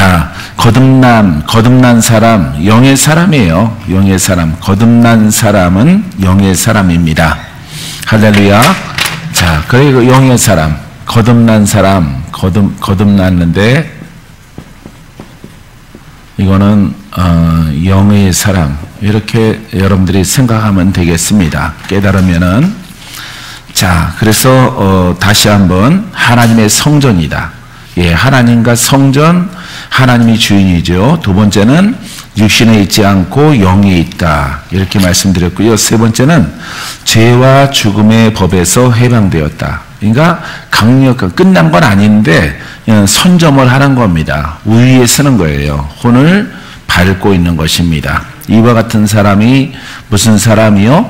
자, 거듭난 사람, 영의 사람이에요. 영의 사람. 거듭난 사람은 영의 사람입니다. 할렐루야. 자, 그리고 영의 사람, 거듭난 사람, 거듭났는데, 이거는, 영의 사람. 이렇게 여러분들이 생각하면 되겠습니다. 깨달으면은. 자, 그래서, 다시 한번, 하나님의 성전이다. 예, 하나님과 성전, 하나님이 주인이죠. 두 번째는 육신에 있지 않고 영에 있다. 이렇게 말씀드렸고요. 세 번째는 죄와 죽음의 법에서 해방되었다. 그러니까 강력한, 끝난 건 아닌데 선점을 하는 겁니다. 우위에 서는 거예요. 혼을 밟고 있는 것입니다. 이와 같은 사람이 무슨 사람이요?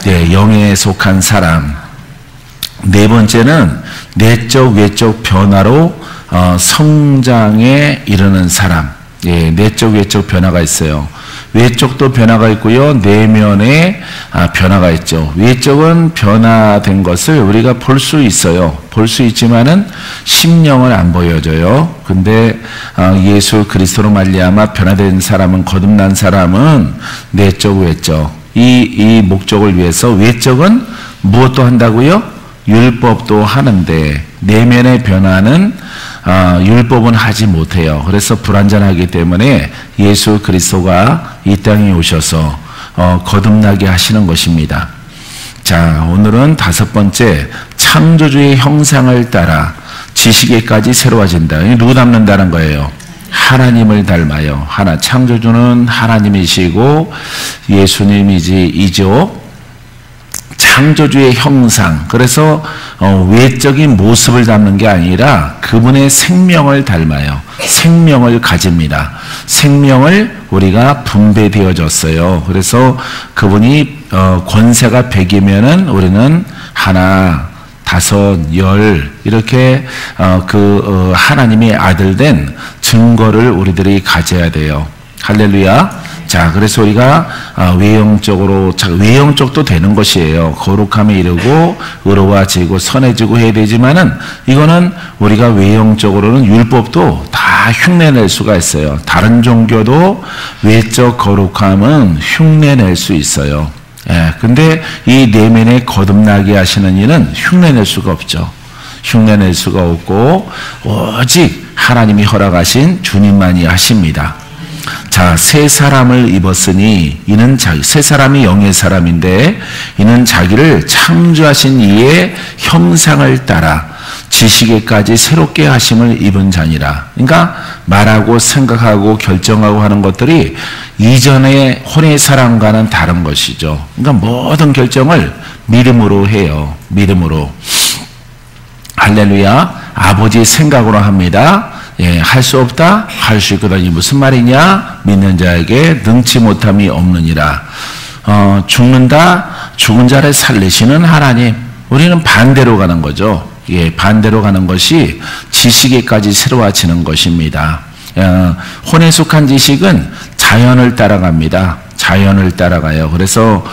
네, 영에 속한 사람. 네 번째는 내적 외적 변화로 성장에 이르는 사람. 예, 내적 외적 변화가 있어요. 외적도 변화가 있고요. 내면에 변화가 있죠. 외적은 변화된 것을 우리가 볼 수 있어요. 볼 수 있지만은 심령을 안 보여줘요. 근데 예수 그리스도로 말미암아 변화된 사람은, 거듭난 사람은 내적 외적 이 목적을 위해서 외적은 무엇도 한다고요? 율법도 하는데 내면의 변화는 율법은 하지 못해요. 그래서 불완전하기 때문에 예수 그리스도가 이 땅에 오셔서 거듭나게 하시는 것입니다. 자, 오늘은 다섯 번째, 창조주의 형상을 따라 지식에까지 새로워진다. 누구 닮는다는 거예요? 하나님을 닮아요. 창조주는 하나님이시고 예수님이죠. 창조주의 형상. 그래서 외적인 모습을 담는 게 아니라 그분의 생명을 닮아요. 생명을 가집니다. 생명을 우리가 분배되어졌어요. 그래서 그분이 권세가 100이면은 우리는 하나, 5, 10 이렇게 하나님의 아들 된 증거를 우리들이 가져야 돼요. 할렐루야. 자, 그래서 우리가 외형적도 되는 것이에요. 거룩함에 이르고 의로워지고 선해지고 해야 되지만은 이거는 우리가 외형적으로는 율법도 다 흉내낼 수가 있어요. 다른 종교도 외적 거룩함은 흉내낼 수 있어요. 예, 근데 이 내면에 거듭나게 하시는 이는 흉내낼 수가 없죠. 흉내낼 수가 없고 오직 하나님이 허락하신 주님만이 하십니다. 자, 새 사람을 입었으니 이는 새 사람이 영의 사람인데 이는 자기를 창조하신 이의 형상을 따라 지식에까지 새롭게 하심을 입은 자니라. 그러니까 말하고 생각하고 결정하고 하는 것들이 이전의 혼의 사람과는 다른 것이죠. 그러니까 모든 결정을 믿음으로 해요. 믿음으로. 할렐루야. 아버지 생각으로 합니다. 예, 할 수 없다? 할 수 있거든요. 무슨 말이냐? 믿는 자에게 능치 못함이 없느니라. 죽는다? 죽은 자를 살리시는 하나님. 우리는 반대로 가는 거죠. 예, 반대로 가는 것이 지식에까지 새로워지는 것입니다. 혼에 속한 지식은 자연을 따라갑니다. 자연을 따라가요. 그래서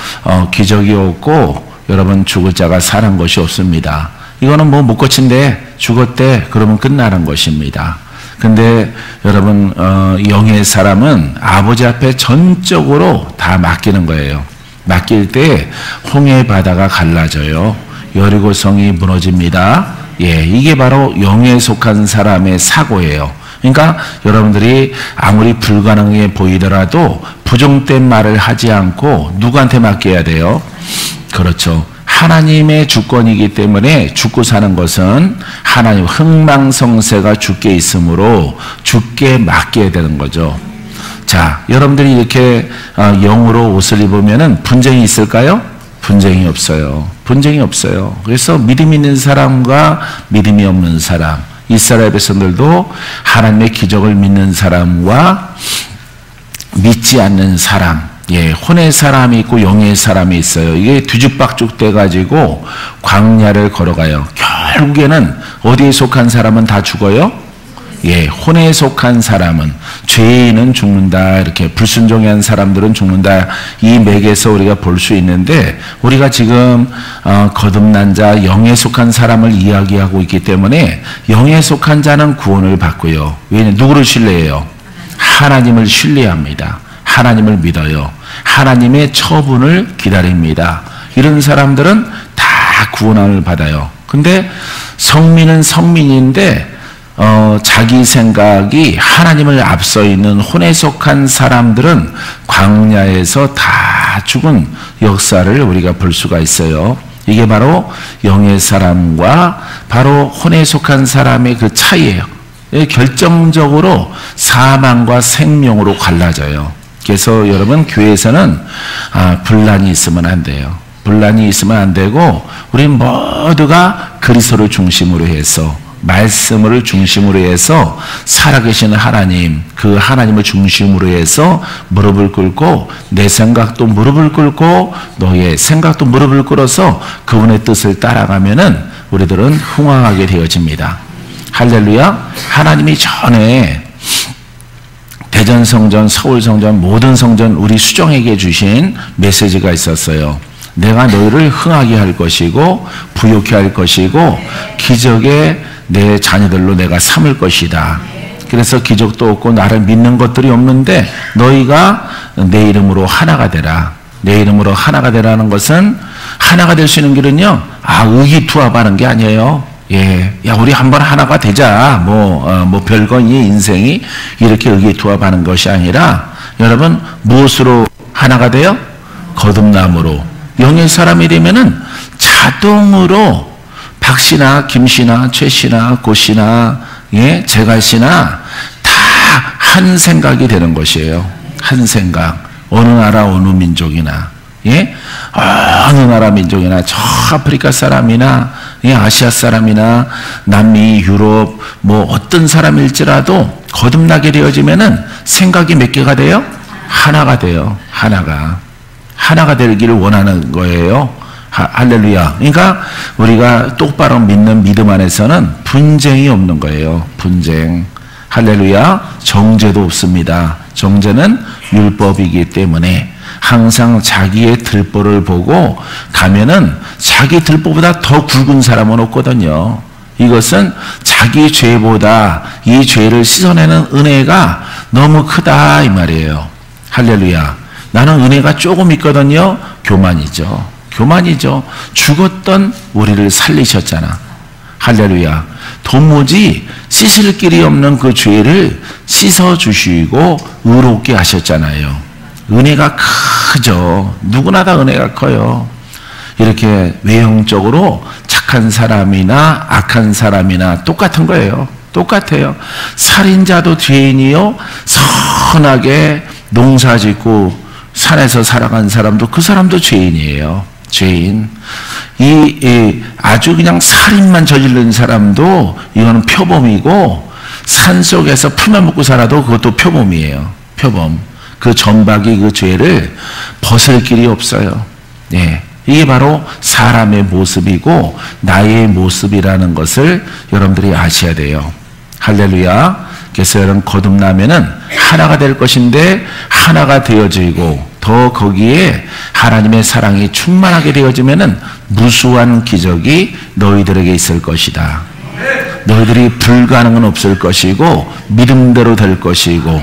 기적이 없고 여러분 죽을 자가 사는 것이 없습니다. 이거는 뭐 못 고친데 죽었대 그러면 끝나는 것입니다. 근데 여러분 영의 사람은 아버지 앞에 전적으로 다 맡기는 거예요. 맡길 때 홍해 바다가 갈라져요. 여리고성이 무너집니다. 예, 이게 바로 영에 속한 사람의 사고예요. 그러니까 여러분들이 아무리 불가능해 보이더라도 부정된 말을 하지 않고 누구한테 맡겨야 돼요? 그렇죠. 하나님의 주권이기 때문에 죽고 사는 것은 하나님 흥망성쇠가 주께 있으므로 주께 맡겨야 되는 거죠. 자, 여러분들이 이렇게 영으로 옷을 입으면은 분쟁이 있을까요? 분쟁이 없어요. 분쟁이 없어요. 그래서 믿음 있는 사람과 믿음이 없는 사람, 이스라엘 백성들도 하나님의 기적을 믿는 사람과 믿지 않는 사람, 예, 혼의 사람이 있고 영의 사람이 있어요. 이게 뒤죽박죽 돼가지고 광야를 걸어가요. 결국에는 어디에 속한 사람은 다 죽어요? 예, 혼에 속한 사람은, 죄인은 죽는다, 이렇게 불순종한 사람들은 죽는다, 이 맥에서 우리가 볼 수 있는데, 우리가 지금 거듭난 자, 영에 속한 사람을 이야기하고 있기 때문에 영에 속한 자는 구원을 받고요. 왜냐하면 누구를 신뢰해요? 하나님을 신뢰합니다. 하나님을 믿어요. 하나님의 처분을 기다립니다. 이런 사람들은 다 구원을 받아요. 근데 성민은 성민인데 자기 생각이 하나님을 앞서 있는 혼에 속한 사람들은 광야에서 다 죽은 역사를 우리가 볼 수가 있어요. 이게 바로 영의 사람과 바로 혼에 속한 사람의 그 차이예요. 결정적으로 사망과 생명으로 갈라져요. 그래서 여러분, 교회에서는 분란이 있으면 안 돼요. 분란이 있으면 안 되고, 우리 모두가 그리스도를 중심으로 해서, 말씀을 중심으로 해서 살아계신 하나님, 그 하나님을 중심으로 해서 무릎을 꿇고, 내 생각도 무릎을 꿇고 너의 생각도 무릎을 꿇어서 그분의 뜻을 따라가면은 우리들은 흥왕하게 되어집니다. 할렐루야. 하나님이 전에 대전성전, 서울성전, 모든 성전 우리 수종에게 주신 메시지가 있었어요. 내가 너희를 흥하게 할 것이고 부욕케 할 것이고 기적에 내 자녀들로 내가 삼을 것이다. 그래서 기적도 없고 나를 믿는 것들이 없는데 너희가 내 이름으로 하나가 되라. 내 이름으로 하나가 되라는 것은, 하나가 될 수 있는 길은요, 의기투합하는 게 아니에요. 예, 야, 우리 한번 하나가 되자. 별거니 인생이 이렇게 의기투합하는 것이 아니라, 여러분, 무엇으로 하나가 돼요? 거듭남으로. 영의 사람이 되면은 자동으로 박씨나 김씨나 최씨나 고씨나, 예, 제갈씨나 다 한 생각이 되는 것이에요. 한 생각. 어느 나라 어느 민족이나, 예, 어느 나라 민족이나, 저 아프리카 사람이나, 예, 아시아 사람이나, 남미, 유럽, 어떤 사람일지라도 거듭나게 되어지면은 생각이 몇 개가 돼요? 하나가 돼요. 하나가 되기를 원하는 거예요. 할렐루야. 그러니까 우리가 똑바로 믿는 믿음 안에서는 분쟁이 없는 거예요. 분쟁. 할렐루야. 정죄도 없습니다. 정죄는 율법이기 때문에 항상 자기의 들보를 보고 가면은 자기 들보보다 더 굵은 사람은 없거든요. 이것은 자기 죄보다 이 죄를 씻어내는 은혜가 너무 크다, 이 말이에요. 할렐루야. 나는 은혜가 조금 있거든요. 교만이죠. 죽었던 우리를 살리셨잖아. 할렐루야. 도무지 씻을 길이 없는 그 죄를 씻어주시고 의롭게 하셨잖아요. 은혜가 크죠. 누구나 다 은혜가 커요. 이렇게 외형적으로 착한 사람이나 악한 사람이나 똑같은 거예요. 똑같아요. 살인자도 죄인이요, 선하게 농사짓고 산에서 살아간 사람도, 그 사람도 죄인이에요. 죄인. 아주 그냥 살인만 저지른 사람도 이거는 표범이고, 산속에서 풀만 먹고 살아도 그것도 표범이에요. 표범. 그 전박이 그 죄를 벗을 길이 없어요. 네. 이게 바로 사람의 모습이고 나의 모습이라는 것을 여러분들이 아셔야 돼요. 할렐루야. 그래서 여러분, 거듭나면은 하나가 될 것인데, 하나가 되어지고 더 거기에 하나님의 사랑이 충만하게 되어지면은 무수한 기적이 너희들에게 있을 것이다. 너희들이 불가능은 없을 것이고 믿음대로 될 것이고,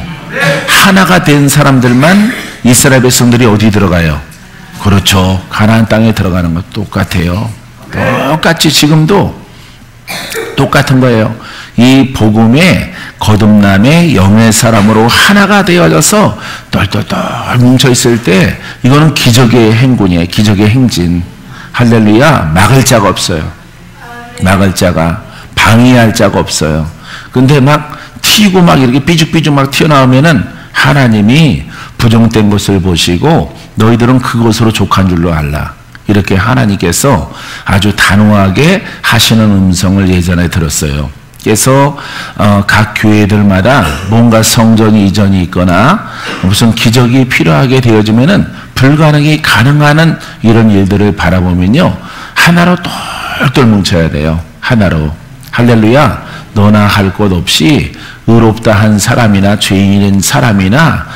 하나가 된 사람들만 이스라엘 백성들이 어디 들어가요? 그렇죠. 가나안 땅에 들어가는 것 똑같아요. 똑같이 지금도 똑같은 거예요. 이 복음의 거듭남의 영의 사람으로 하나가 되어져서 똘똘똘 뭉쳐있을 때, 이거는 기적의 행군이에요. 기적의 행진. 할렐루야. 막을 자가 없어요. 막을 자가, 방해할 자가 없어요. 근데 막 튀고 막 이렇게 삐죽삐죽 막 튀어나오면은 하나님이 부정된 것을 보시고 너희들은 그것으로 족한 줄로 알라. 이렇게 하나님께서 아주 단호하게 하시는 음성을 예전에 들었어요. 그래서 각 교회들마다 뭔가 성전 이전이 있거나 무슨 기적이 필요하게 되어지면은 불가능이 가능하는 이런 일들을 바라보면요, 하나로 똘똘 뭉쳐야 돼요. 하나로. 할렐루야. 너나 할 것 없이 의롭다 한 사람이나 죄인인 사람이나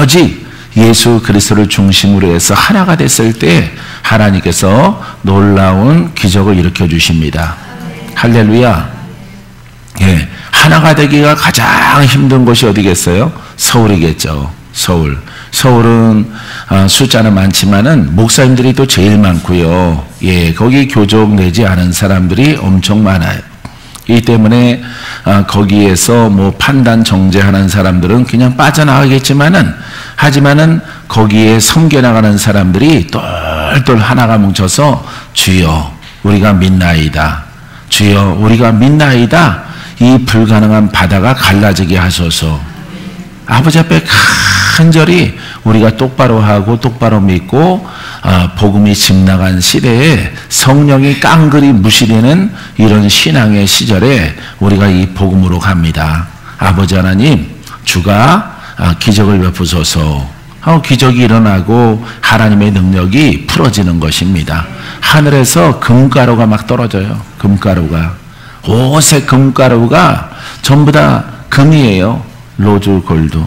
오직 예수 그리스도를 중심으로 해서 하나가 됐을 때 하나님께서 놀라운 기적을 일으켜 주십니다. 할렐루야. 예, 하나가 되기가 가장 힘든 곳이 어디겠어요? 서울이겠죠. 서울은 숫자는 많지만은 목사님들이 또 제일 많고요. 예, 거기 교족 내지 않은 사람들이 엄청 많아요. 이 때문에 거기에서 뭐 판단 정죄하는 사람들은 그냥 빠져나가겠지만은 하지만은 거기에 섬겨나가는 사람들이 똘똘 하나가 뭉쳐서 주여 우리가 믿나이다. 주여 우리가 믿나이다. 이 불가능한 바다가 갈라지게 하소서. 아버지 앞에 간절히 우리가 똑바로 하고 똑바로 믿고 복음이 집 나간 시대에 성령이 깡그리 무시되는 이런 신앙의 시절에 우리가 이 복음으로 갑니다. 아버지 하나님 주가 기적을 베푸소서 하고 기적이 일어나고 하나님의 능력이 풀어지는 것입니다. 하늘에서 금가루가 막 떨어져요. 금가루가 오색 금가루가 전부 다 금이에요. 로즈 골드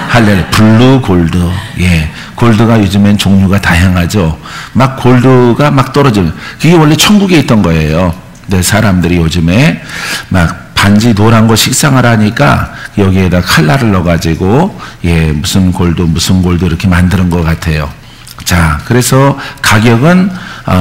할렐루야. 블루 골드. 예. 골드가 요즘엔 종류가 다양하죠. 막 골드가 막 떨어지는. 그게 원래 천국에 있던 거예요. 근데 사람들이 요즘에 막 반지 노란 거 식상하라니까 여기에다 칼라를 넣어가지고 예, 무슨 골드 이렇게 만드는 것 같아요. 자, 그래서 가격은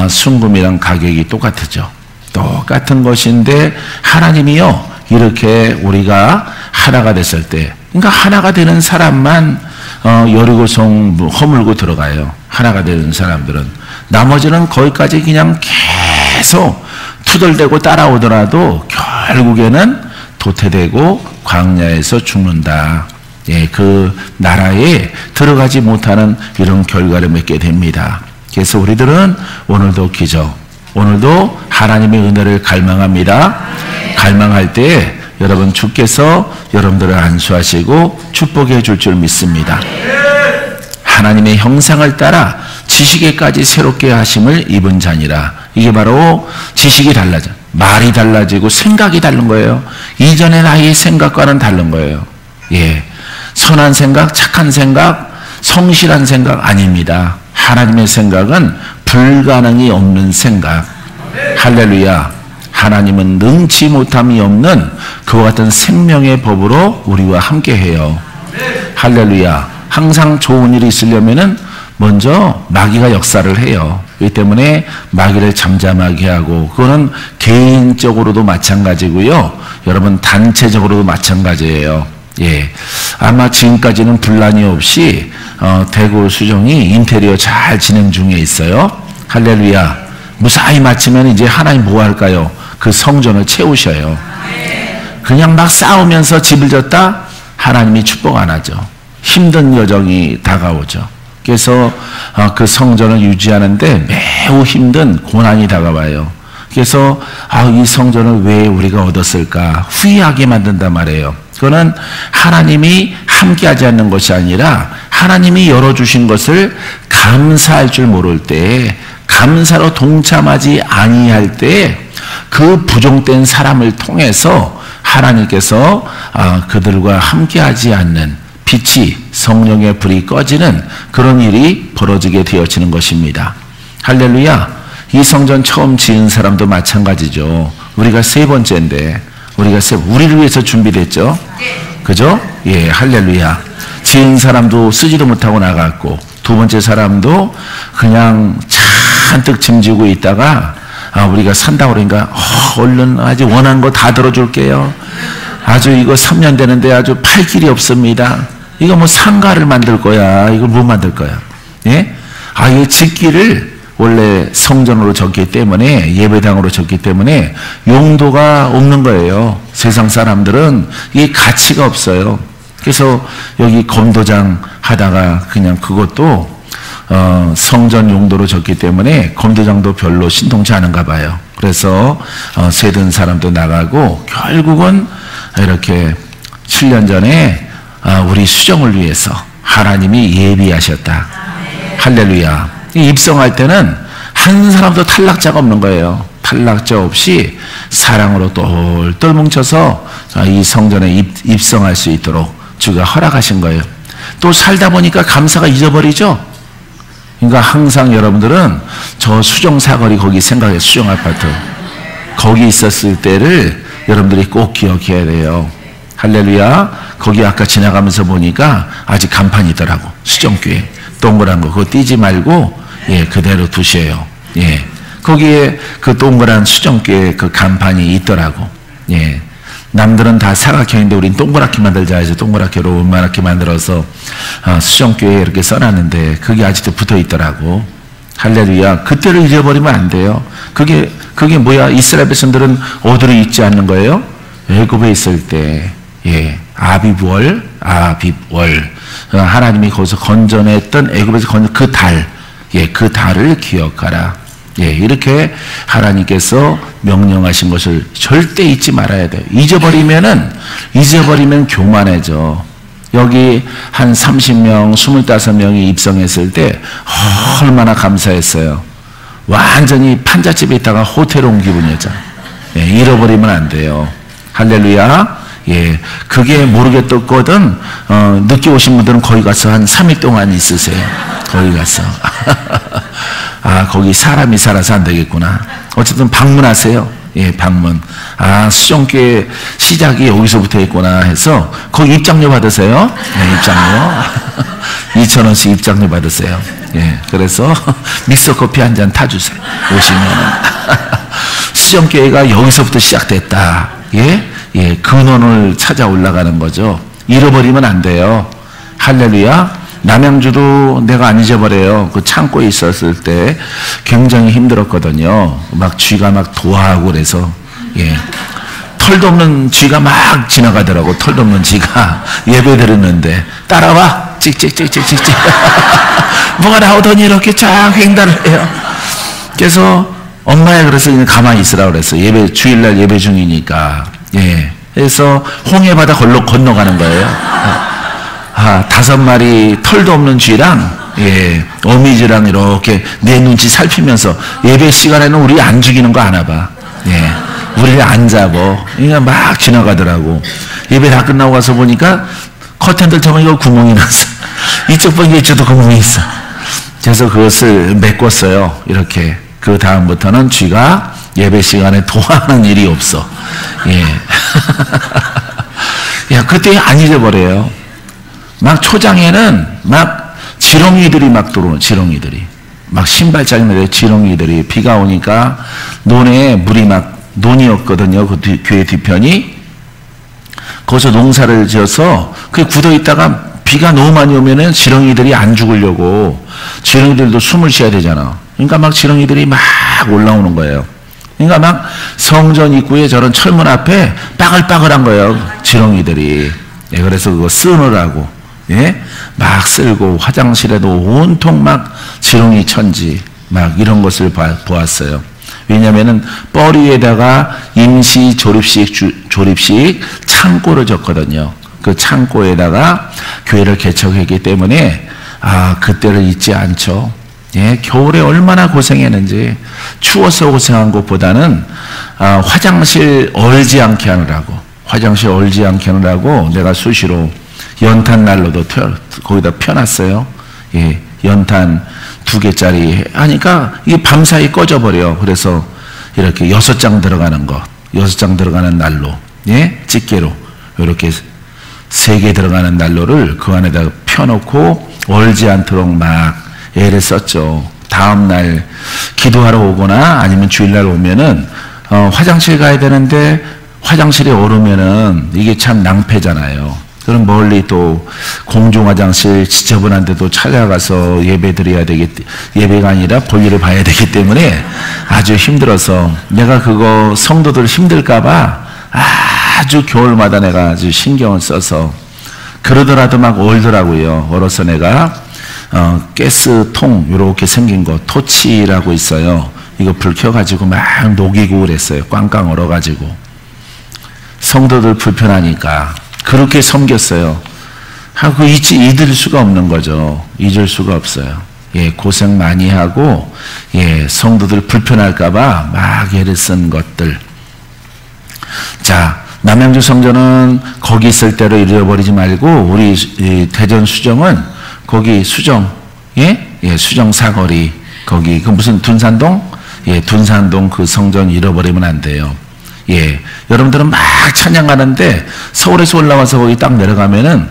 순금이랑 가격이 똑같죠. 똑같은 것인데 하나님이요. 이렇게 우리가 하나가 됐을 때 그러니까 하나가 되는 사람만 여리고성 허물고 들어가요. 하나가 되는 사람들은. 나머지는 거기까지 그냥 계속 투덜대고 따라오더라도 결국에는 도태되고 광야에서 죽는다. 예, 그 나라에 들어가지 못하는 이런 결과를 맺게 됩니다. 그래서 우리들은 오늘도 기적, 오늘도 하나님의 은혜를 갈망합니다. 갈망할 때 여러분 주께서 여러분들을 안수하시고 축복해 줄 줄 믿습니다. 하나님의 형상을 따라 지식에까지 새롭게 하심을 입은 자니라. 이게 바로 지식이 달라져. 말이 달라지고 생각이 다른 거예요. 이전의 나의 생각과는 다른 거예요. 예, 선한 생각, 착한 생각, 성실한 생각 아닙니다. 하나님의 생각은 불가능이 없는 생각. 할렐루야. 하나님은 능치 못함이 없는 그와 같은 생명의 법으로 우리와 함께해요. 할렐루야. 항상 좋은 일이 있으려면은 먼저 마귀가 역사를 해요. 이 때문에 마귀를 잠잠하게 하고 그거는 개인적으로도 마찬가지고요. 여러분 단체적으로도 마찬가지예요. 예, 아마 지금까지는 분란이 없이 대구 수정이 인테리어 잘 진행 중에 있어요. 할렐루야. 무사히 마치면 이제 하나님 뭐 할까요? 그 성전을 채우셔요. 그냥 막 싸우면서 집을 졌다? 하나님이 축복 안 하죠. 힘든 여정이 다가오죠. 그래서 그 성전을 유지하는데 매우 힘든 고난이 다가와요. 그래서 이 성전을 왜 우리가 얻었을까 후회하게 만든단 말이에요. 그거는 하나님이 함께하지 않는 것이 아니라 하나님이 열어주신 것을 감사할 줄 모를 때, 감사로 동참하지 아니할 때 그 부종된 사람을 통해서 하나님께서 그들과 함께하지 않는 빛이, 성령의 불이 꺼지는 그런 일이 벌어지게 되어지는 것입니다. 할렐루야. 이 성전 처음 지은 사람도 마찬가지죠. 우리가 세 번째인데 우리를 위해서 준비됐죠. 그죠? 예, 할렐루야. 지은 사람도 쓰지도 못하고 나갔고 두 번째 사람도 그냥 잔뜩 짐지고 있다가 우리가 산다고 그러니까 얼른 아주 원하는 거 다 들어줄게요. 아주 이거 3년 되는데 아주 팔 길이 없습니다. 이거 뭐 상가를 만들 거야. 이걸 뭐 만들 거야. 예? 이 짓기를 원래 성전으로 졌기 때문에 예배당으로 졌기 때문에 용도가 없는 거예요. 세상 사람들은 이게 가치가 없어요. 그래서 여기 검도장 하다가 그냥 그것도 성전 용도로 졌기 때문에 검도장도 별로 신통치 않은가 봐요. 그래서 세든 사람도 나가고 결국은 이렇게 7년 전에 우리 수정을 위해서 하나님이 예비하셨다. 할렐루야. 입성할 때는 한 사람도 탈락자가 없는 거예요. 탈락자 없이 사랑으로 똘똘 뭉쳐서 이 성전에 입성할 수 있도록 주가 허락하신 거예요. 또 살다 보니까 감사가 잊어버리죠. 그러니까 항상 여러분들은 저 수정사거리 거기 생각해요. 수정아파트 거기 있었을 때를 여러분들이 꼭 기억해야 돼요. 할렐루야. 거기 아까 지나가면서 보니까 아직 간판이 있더라고. 수정교회 동그란 거 그거 띄지 말고 그대로 두셔요. 거기에 그 동그란 수정교회 그 간판이 있더라고. 남들은 다 사각형인데 우린 동그랗게 만들자 해서 동그랗게로 원만하게 만들어서 수정교회에 이렇게 써놨는데 그게 아직도 붙어 있더라고. 할렐루야. 그때를 잊어버리면 안 돼요. 그게 뭐야? 이스라엘 백성들은 어디로 잊지 않는 거예요? 애굽에 있을 때 아비브월 하나님이 거기서 건져냈던 애굽에서 건져 그 달 그 달을 기억하라. 이렇게 하나님께서 명령하신 것을 절대 잊지 말아야 돼요. 잊어버리면 교만해져. 여기 한 30명, 25명이 입성했을 때 얼마나 감사했어요. 완전히 판잣집에 있다가 호텔 온 기분이었잖아. 잃어버리면 안 돼요. 할렐루야. 그게 모르겠거든. 늦게 오신 분들은 거기 가서 한 3일 동안 있으세요. 거기 가서. 거기 사람이 살아서 안 되겠구나. 어쨌든 방문하세요. 방문. 수정교회 시작이 여기서부터 했구나 해서 거기 입장료 받으세요. 입장료. 2,000원씩 입장료 받으세요. 그래서 믹서커피 한 잔 타주세요. 오시면. 수정교회가 여기서부터 시작됐다. 근원을 찾아 올라가는 거죠. 잃어버리면 안 돼요. 할렐루야. 남양주도 내가 안 잊어버려요. 그 창고에 있었을 때 굉장히 힘들었거든요. 막 쥐가 막 도하고 그래서 털도 없는 쥐가 막 지나가더라고. 털도 없는 쥐가 예배 드렸는데 따라와 찍찍찍찍찍찍 뭐가 나오더니 이렇게 쫙 횡단을 해요. 그래서 엄마야 그래서 그냥 가만히 있으라고 그랬어. 주일날 예배 중이니까. 그래서 홍해바다 건너가는 거예요. 5마리 털도 없는 쥐랑 어미쥐랑 이렇게 내 눈치 살피면서 예배 시간에는 우리 안 죽이는 거 아나 봐. 우리를 안 잡어. 그러니까 막 지나가더라고. 예배 다 끝나고 가서 보니까 커튼들 저번에 구멍이 났어. 이쪽 보니까 이쪽도 구멍이 있어. 그래서 그것을 메꿨어요. 이렇게. 그 다음부터는 쥐가 예배 시간에 도하는 일이 없어. 그때 안 잊어버려요. 막 초장에는 막 지렁이들이 막 들어오는 지렁이들이 막 신발장에 내려 지렁이들이 비가 오니까 논에 물이 막 논이었거든요. 그 교회 뒤편이 거기서 농사를 지어서 그게 굳어 있다가 비가 너무 많이 오면은 지렁이들이 안 죽으려고 지렁이들도 숨을 쉬어야 되잖아. 그러니까 막 지렁이들이 막 올라오는 거예요. 그러니까 막 성전 입구에 저런 철문 앞에 빠글빠글한 거예요. 지렁이들이. 그래서 그거 쓰느라고 막 쓸고 화장실에도 온통 막 지렁이 천지 막 이런 것을 보았어요. 왜냐하면은 뻘위에다가 임시 조립식 창고를 졌거든요. 그 창고에다가 교회를 개척했기 때문에 그때를 잊지 않죠. 겨울에 얼마나 고생했는지. 추워서 고생한 것보다는 화장실 얼지 않게 하느라고 내가 수시로 연탄 난로도 거기다 펴놨어요. 연탄 2개짜리 하니까 이게 밤사이 꺼져버려. 그래서 이렇게 6장 들어가는 난로, 집게로 이렇게 3개 들어가는 난로를 그 안에다 펴놓고 얼지 않도록 막 애를 썼죠. 다음날 기도하러 오거나 아니면 주일날 오면은 화장실 가야 되는데 화장실에 오르면은 이게 참 낭패잖아요. 그럼 멀리 또 공중 화장실 지저분한 데도 찾아가서 예배가 아니라 볼일을 봐야 되기 때문에 아주 힘들어서 내가 그거 성도들 힘들까봐 아주 겨울마다 내가 아주 신경을 써서 그러더라도 막 얼더라고요. 얼어서 내가 가스통 이렇게 생긴 거 토치라고 있어요. 이거 불 켜가지고 막 녹이고 그랬어요. 꽝꽝 얼어가지고. 성도들 불편하니까 그렇게 섬겼어요. 잊을 수가 없는 거죠. 잊을 수가 없어요. 예, 고생 많이 하고, 예, 성도들 불편할까봐 막 애를 쓴 것들. 자, 남양주 성전은 거기 있을 대로 잃어버리지 말고, 우리 대전 수정은 거기 수정, 예? 예, 수정 사거리, 거기, 그 무슨 둔산동? 예, 둔산동 그 성전 잃어버리면 안 돼요. 예, 여러분들은 막 찬양하는데 서울에서 올라와서 거기 딱 내려가면은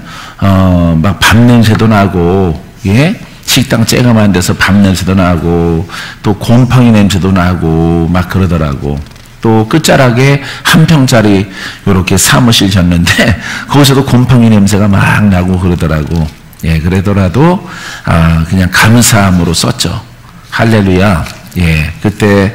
막 밥 냄새도 나고, 예, 식당 쬐그만 데서 밥 냄새도 나고, 또 곰팡이 냄새도 나고 막 그러더라고. 또 끝자락에 한 평짜리 요렇게 사무실 졌는데 거기서도 곰팡이 냄새가 막 나고 그러더라고. 예, 그러더라도 그냥 감사함으로 썼죠. 할렐루야. 예, 그때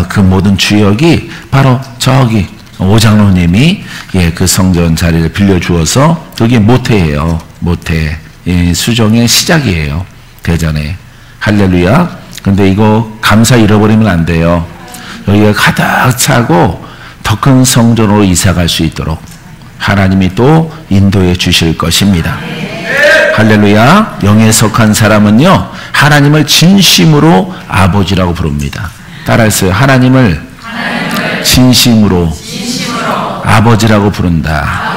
그 모든 주역이 바로 저기 오장로님이, 예, 그 성전 자리를 빌려주어서 그게 모태예요. 모태. 예, 수정의 시작이에요. 대전에. 할렐루야. 근데 이거 감사 잃어버리면 안 돼요. 여기가 가득 차고 더 큰 성전으로 이사갈 수 있도록 하나님이 또 인도해 주실 것입니다. 할렐루야. 영에 속한 사람은요, 하나님을 진심으로 아버지라고 부릅니다. 따라했어요. 하나님을 진심으로 아버지라고 부른다.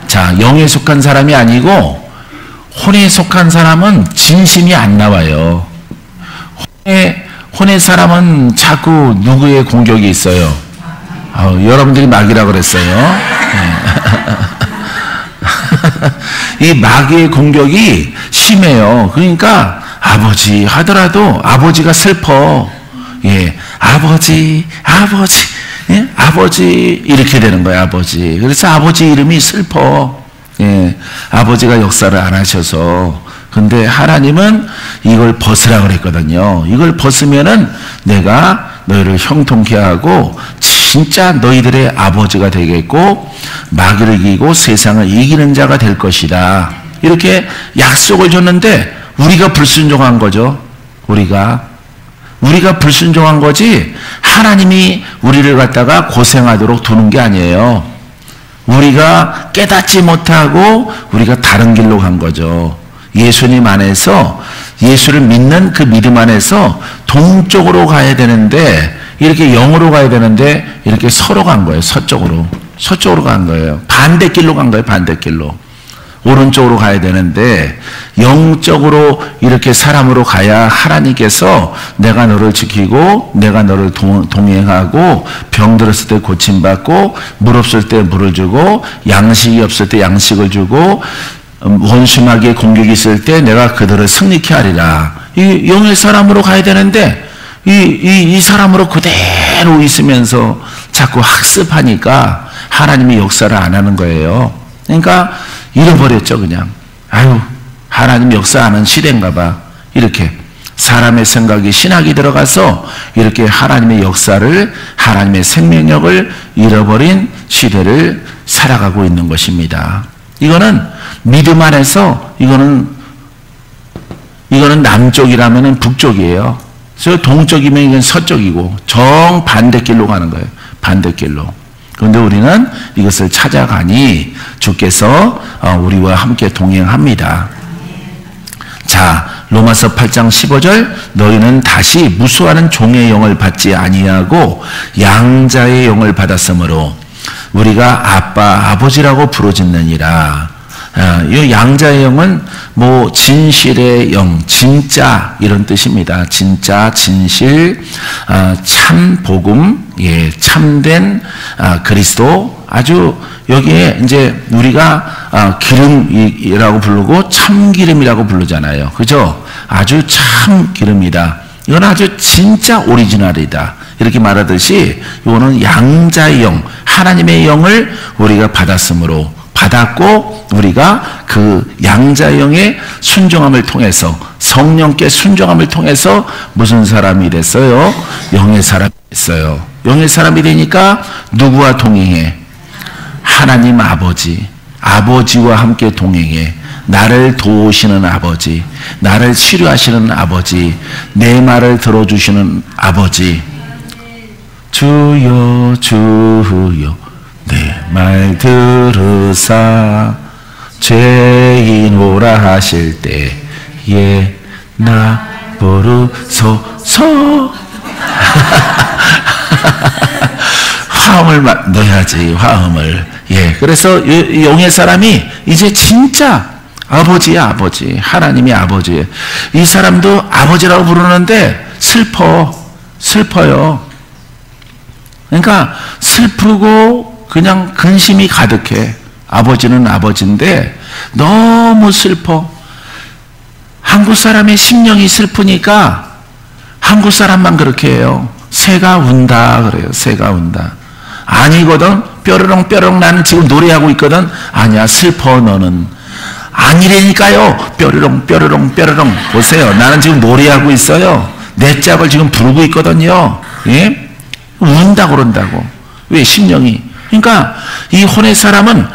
자, 영에 속한 사람이 아니고 혼에 속한 사람은 진심이 안 나와요. 혼의 사람은 자꾸 누구의 공격이 있어요? 여러분들이 마귀라고 그랬어요. 이 마귀의 공격이 심해요. 그러니까 아버지 하더라도 아버지가 슬퍼. 예, 아버지, 예? 아버지 이렇게 되는 거예요. 아버지. 그래서 아버지 이름이 슬퍼. 예, 아버지가 역사를 안 하셔서. 근데 하나님은 이걸 벗으라 그랬거든요. 이걸 벗으면은 내가 너희를 형통케 하고 진짜 너희들의 아버지가 되겠고 마귀를 이기고 세상을 이기는 자가 될 것이다. 이렇게 약속을 줬는데 우리가 불순종한 거죠. 우리가 불순종한 거지 하나님이 우리를 갖다가 고생하도록 두는 게 아니에요. 우리가 깨닫지 못하고 우리가 다른 길로 간 거죠. 예수님 안에서, 예수를 믿는 그 믿음 안에서 동쪽으로 가야 되는데, 이렇게 영으로 가야 되는데 이렇게 서로 간 거예요. 서쪽으로 간 거예요. 반대길로 간 거예요. 반대길로. 오른쪽으로 가야 되는데 영적으로 이렇게 사람으로 가야 하나님께서 내가 너를 지키고 내가 너를 동행하고 병 들었을 때 고침받고 물 없을 때 물을 주고 양식이 없을 때 양식을 주고 원수마귀의 공격이 있을 때 내가 그들을 승리케 하리라. 이 영의 사람으로 가야 되는데 이 사람으로 그대로 있으면서 자꾸 학습하니까 하나님이 역사를 안 하는 거예요. 그러니까 잃어버렸죠. 그냥 아유 하나님 역사하는 시대인가 봐. 이렇게 사람의 생각이 신학이 들어가서 이렇게 하나님의 역사를, 하나님의 생명력을 잃어버린 시대를 살아가고 있는 것입니다. 이거는 믿음 안에서 이거는 남쪽이라면 북쪽이에요. 그래서 동쪽이면 이건 서쪽이고 정반대길로 가는 거예요. 반대길로. 그런데 우리는 이것을 찾아가니 주께서 우리와 함께 동행합니다. 자, 로마서 8장 15절 너희는 다시 무수하는 종의 영을 받지 아니하고 양자의 영을 받았으므로 우리가 아빠 아버지라고 부르짖느니라. 이 양자의 영은 뭐 진실의 영, 진짜 이런 뜻입니다. 진짜, 진실, 참 복음, 예, 참된 그리스도. 아주 여기에 이제 우리가 기름이라고 부르고 참기름이라고 부르잖아요. 그죠? 아주 참 기름이다. 이건 아주 진짜 오리지널이다. 이렇게 말하듯이 이거는 양자의 영, 하나님의 영을 우리가 받았고 우리가 그 양자의 영의 순종함을 통해서 성령께 순종함을 통해서 무슨 사람이 됐어요? 영의 사람이 됐어요. 영의 사람이 되니까 누구와 동행해? 하나님 아버지, 아버지와 함께 동행해. 나를 도우시는 아버지, 나를 치료하시는 아버지, 내 말을 들어주시는 아버지. 주여 주여 내 말 들으사 죄인 오라 하실 때에 나 부르소서. 화음을 넣어야지, 화음을. 예, 그래서 용의 사람이 이제 진짜 아버지야, 아버지. 하나님이 아버지예요. 이 사람도 아버지라고 부르는데 슬퍼요. 그러니까 슬프고 그냥 근심이 가득해. 아버지는 아버지인데 너무 슬퍼. 한국 사람의 심령이 슬프니까 한국 사람만 그렇게 해요. 새가 운다 그래요. 새가 운다. 아니거든. 뾰로롱 나는 지금 노래하고 있거든. 아니야, 슬퍼 너는. 아니라니까요. 뾰로롱 보세요. 나는 지금 노래하고 있어요. 내 짝을 지금 부르고 있거든요. 예? 운다 그런다고. 왜? 심령이. 그러니까 이 혼의 사람은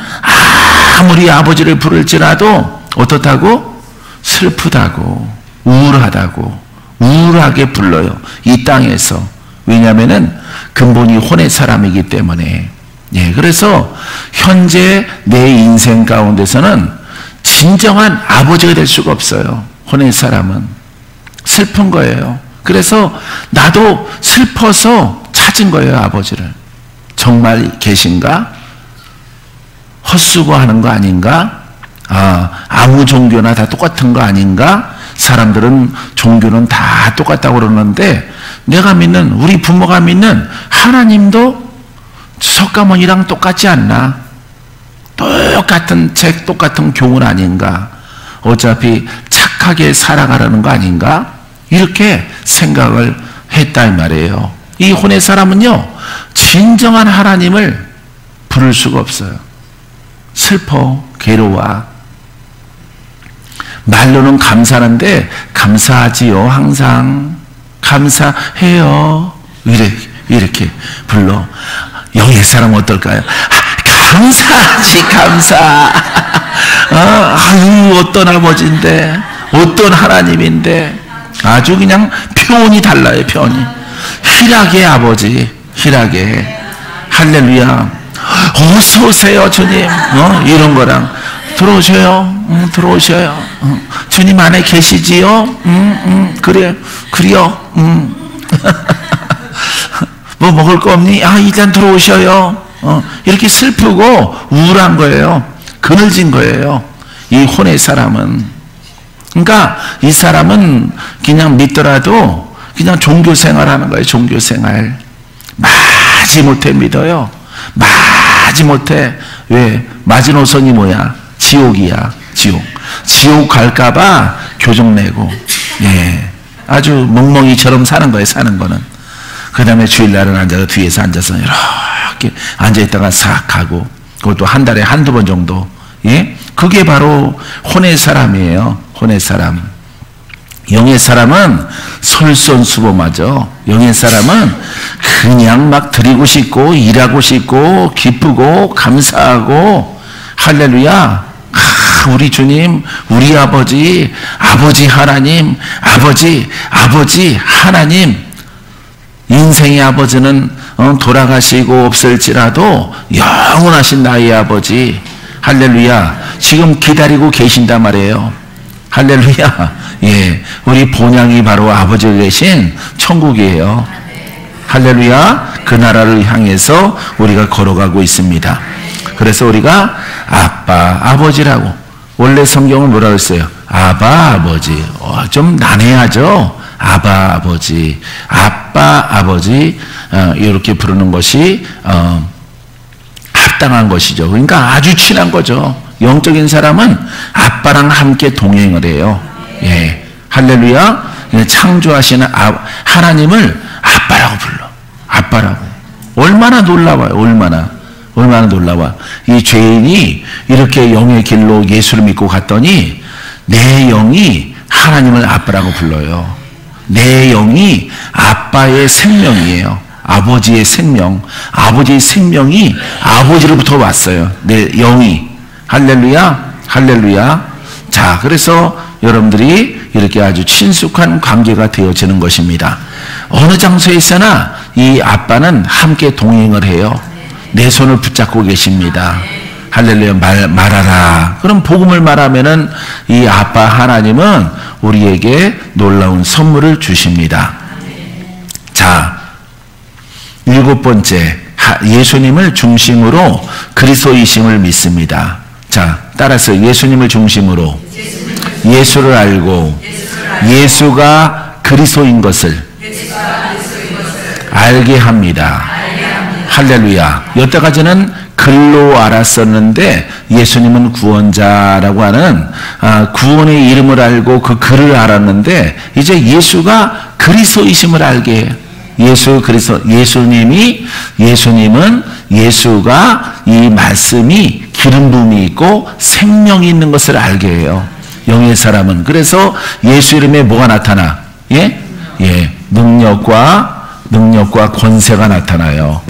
아무리 아버지를 부를지라도 어떻다고? 슬프다고, 우울하다고, 우울하게 불러요. 이 땅에서. 왜냐하면은 근본이 혼의 사람이기 때문에. 예, 그래서 현재 내 인생 가운데서는 진정한 아버지가 될 수가 없어요. 혼의 사람은. 슬픈 거예요. 그래서 나도 슬퍼서 찾은 거예요, 아버지를. 정말 계신가? 헛수고하는 거 아닌가? 아무 종교나 다 똑같은 거 아닌가? 사람들은 종교는 다 똑같다고 그러는데 내가 믿는, 우리 부모가 믿는 하나님도 석가모니랑 똑같지 않나? 똑같은 책, 똑같은 교훈 아닌가? 어차피 착하게 살아가라는 거 아닌가? 이렇게 생각을 했다 이 말이에요. 이 혼의 사람은요, 진정한 하나님을 부를 수가 없어요. 슬퍼, 괴로워. 말로는 감사하는데 감사하지요. 항상 감사해요. 이렇게 불러. 영의 사람 어떨까요? 감사하지, 감사. 아유, 어떤 아버지인데, 어떤 하나님인데. 아주 그냥 표현이 달라요, 표현이. 희락의 아버지, 희락의. 할렐루야. 어서 오세요, 주님. 이런 거랑. 들어오셔요. 들어오셔요. 주님 안에 계시지요? 그래요. 뭐 먹을 거 없니? 일단 들어오셔요. 이렇게 슬프고 우울한 거예요. 그늘진 거예요. 이 혼의 사람은. 그러니까 이 사람은 그냥 믿더라도 그냥 종교 생활하는 거예요. 종교 생활. 마지못해 믿어요. 마지못해. 왜? 마지노선이 뭐야? 지옥이야. 지옥 갈까봐 교정 내고. 예. 아주 멍멍이처럼 사는 거예요. 사는 거는. 그 다음에 주일날은 앉아서 뒤에서 앉아서 이렇게 앉아있다가 싹 가고, 그것도 한 달에 한두 번 정도. 예? 그게 바로 혼의 사람이에요. 혼의 사람. 영의 사람은 솔선수범하죠. 영의 사람은 그냥 막 드리고 싶고, 일하고 싶고, 기쁘고, 감사하고, 할렐루야. 우리 주님, 우리 아버지, 아버지 하나님, 아버지 하나님. 인생의 아버지는 돌아가시고 없을지라도 영원하신 나의 아버지. 할렐루야. 지금 기다리고 계신단 말이에요. 할렐루야. 예, 우리 본향이 바로 아버지가 계신 천국이에요. 할렐루야. 그 나라를 향해서 우리가 걸어가고 있습니다. 그래서 우리가 아빠, 아버지라고. 원래 성경은 뭐라고 했어요? 아바, 아버지. 좀 난해하죠? 아바, 아버지. 아빠, 아버지. 이렇게 부르는 것이 합당한 것이죠. 그러니까 아주 친한 거죠. 영적인 사람은 아빠랑 함께 동행을 해요. 예. 할렐루야. 창조하시는 하나님을 아빠라고 불러. 아빠라고. 얼마나 놀라워요. 얼마나 놀라워. 이 죄인이 이렇게 영의 길로 예수를 믿고 갔더니 내 영이 하나님을 아빠라고 불러요. 내 영이 아빠의 생명이에요. 아버지의 생명. 아버지의 생명이 아버지로부터 왔어요. 내 영이. 할렐루야. 할렐루야. 자, 그래서 여러분들이 이렇게 아주 친숙한 관계가 되어지는 것입니다. 어느 장소에 있으나 이 아빠는 함께 동행을 해요. 내 손을 붙잡고 계십니다. 할렐루야, 말하라. 그럼 복음을 말하면은 이 아빠 하나님은 우리에게 놀라운 선물을 주십니다. 자, 7번째, 예수님을 중심으로 그리스도이심을 믿습니다. 자, 따라서 예수님을 중심으로 예수를 알고 예수가 그리스도인 것을 알게 합니다. 할렐루야. 여태까지는 글로 알았었는데 예수님은 구원자라고 하는 구원의 이름을 알고 그 글을 알았는데 이제 예수가 그리스도이심을 알게 해요. 예수님은 예수가 이 말씀이 기름 부음이 있고 생명이 있는 것을 알게 해요. 영의 사람은. 그래서 예수 이름에 뭐가 나타나? 예? 능력과 권세가 나타나요.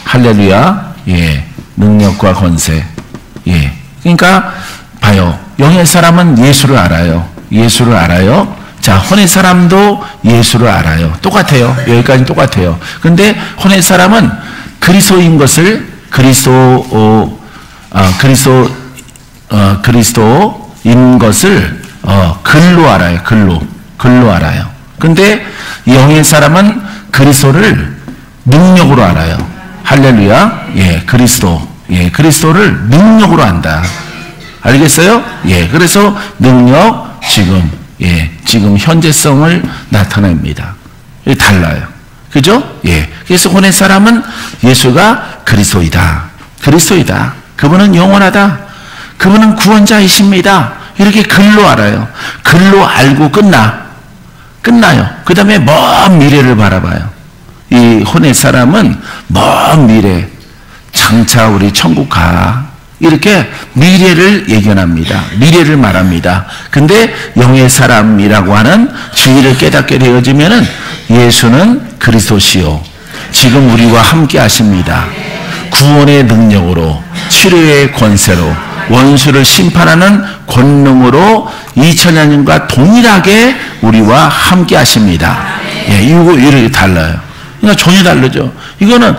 할렐루야. 예. 능력과 권세. 예. 그러니까 봐요. 영의 사람은 예수를 알아요. 예수를 알아요. 자, 혼의 사람도 예수를 알아요. 똑같아요. 여기까지 똑같아요. 근데 혼의 사람은 그리스도인 것을 그리스도인 것을 글로 알아요. 글로 알아요. 근데 영의 사람은 그리스도를 능력으로 알아요. 할렐루야. 예, 그리스도를 능력으로 안다. 알겠어요? 예, 그래서 능력 지금 현재성을 나타냅니다. 달라요. 그죠? 예. 그래서 혼의 사람은 예수가 그리스도이다. 그분은 영원하다. 그분은 구원자이십니다. 이렇게 글로 알아요. 글로 알고 끝나요. 그 다음에 먼 미래를 바라봐요. 이 혼의 사람은 먼 미래, 장차 우리 천국 가. 이렇게 미래를 예견합니다. 미래를 말합니다. 근데 영의 사람이라고 하는 진리를 깨닫게 되어지면은 예수는 그리스도시요. 지금 우리와 함께 하십니다. 구원의 능력으로, 치료의 권세로, 원수를 심판하는 권능으로 2000년과 동일하게 우리와 함께 하십니다. 예, 이거 이렇게 달라요. 그러니까 전혀 다르죠. 이거는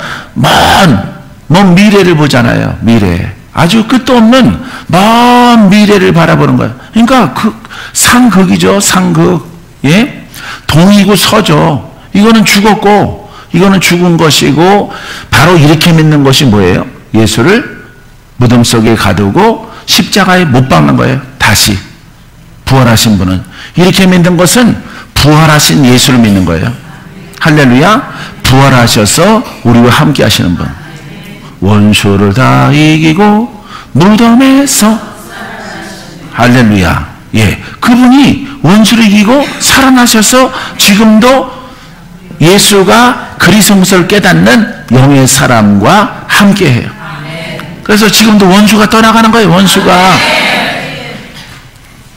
먼 미래를 보잖아요. 미래. 아주 끝도 없는 먼 미래를 바라보는 거예요. 그러니까 상극이죠. 상극. 예? 동이고 서죠. 이거는 죽었고 이거는 죽은 것이고 바로 이렇게 믿는 것이 뭐예요? 예수를 무덤 속에 가두고 십자가에 못 박는 거예요. 다시 부활하신 분은. 이렇게 믿는 것은 부활하신 예수를 믿는 거예요. 할렐루야. 부활하셔서 우리와 함께 하시는 분. 원수를 다 이기고 무덤에서 할렐루야. 예, 그분이 원수를 이기고 살아나셔서 지금도 예수가 그리스도를 깨닫는 영의 사람과 함께해요. 그래서 지금도 원수가 떠나가는 거예요. 원수가.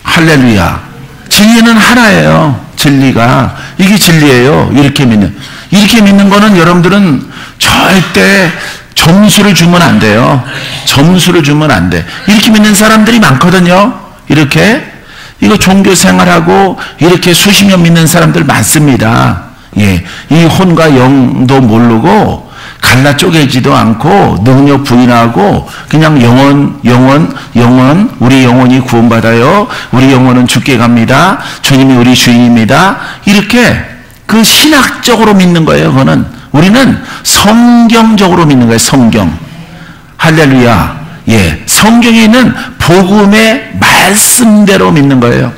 할렐루야. 진리는 하나예요. 진리가. 이게 진리예요. 이렇게 믿는 거는 여러분들은 절대 점수를 주면 안 돼요. 점수를 주면 안 돼. 이렇게 믿는 사람들이 많거든요. 이거 종교 생활하고 이렇게 수십 년 믿는 사람들 많습니다. 예. 이 혼과 영도 모르고 갈라 쪼개지도 않고 능력 부인하고 그냥 영원 우리 영혼이 구원받아요. 우리 영혼은 주께 갑니다. 주님이 우리 주인입니다. 이렇게 그 신학적으로 믿는 거예요. 그거는. 우리는 성경적으로 믿는 거예요. 성경. 할렐루야. 예. 성경에 있는 복음의 말씀대로 믿는 거예요.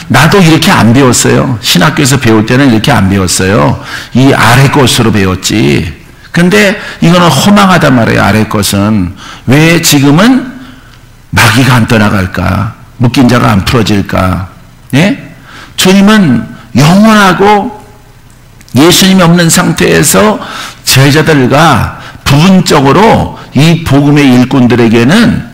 나도 이렇게 안 배웠어요. 신학교에서 배울 때는 이렇게 안 배웠어요. 이 아래 것으로 배웠지. 근데 이거는 허망하단 말이에요. 아래 것은. 왜 지금은 마귀가 안 떠나갈까? 묶인 자가 안 풀어질까? 예? 주님은 영원하고 예수님이 없는 상태에서 제자들과 부분적으로 이 복음의 일꾼들에게는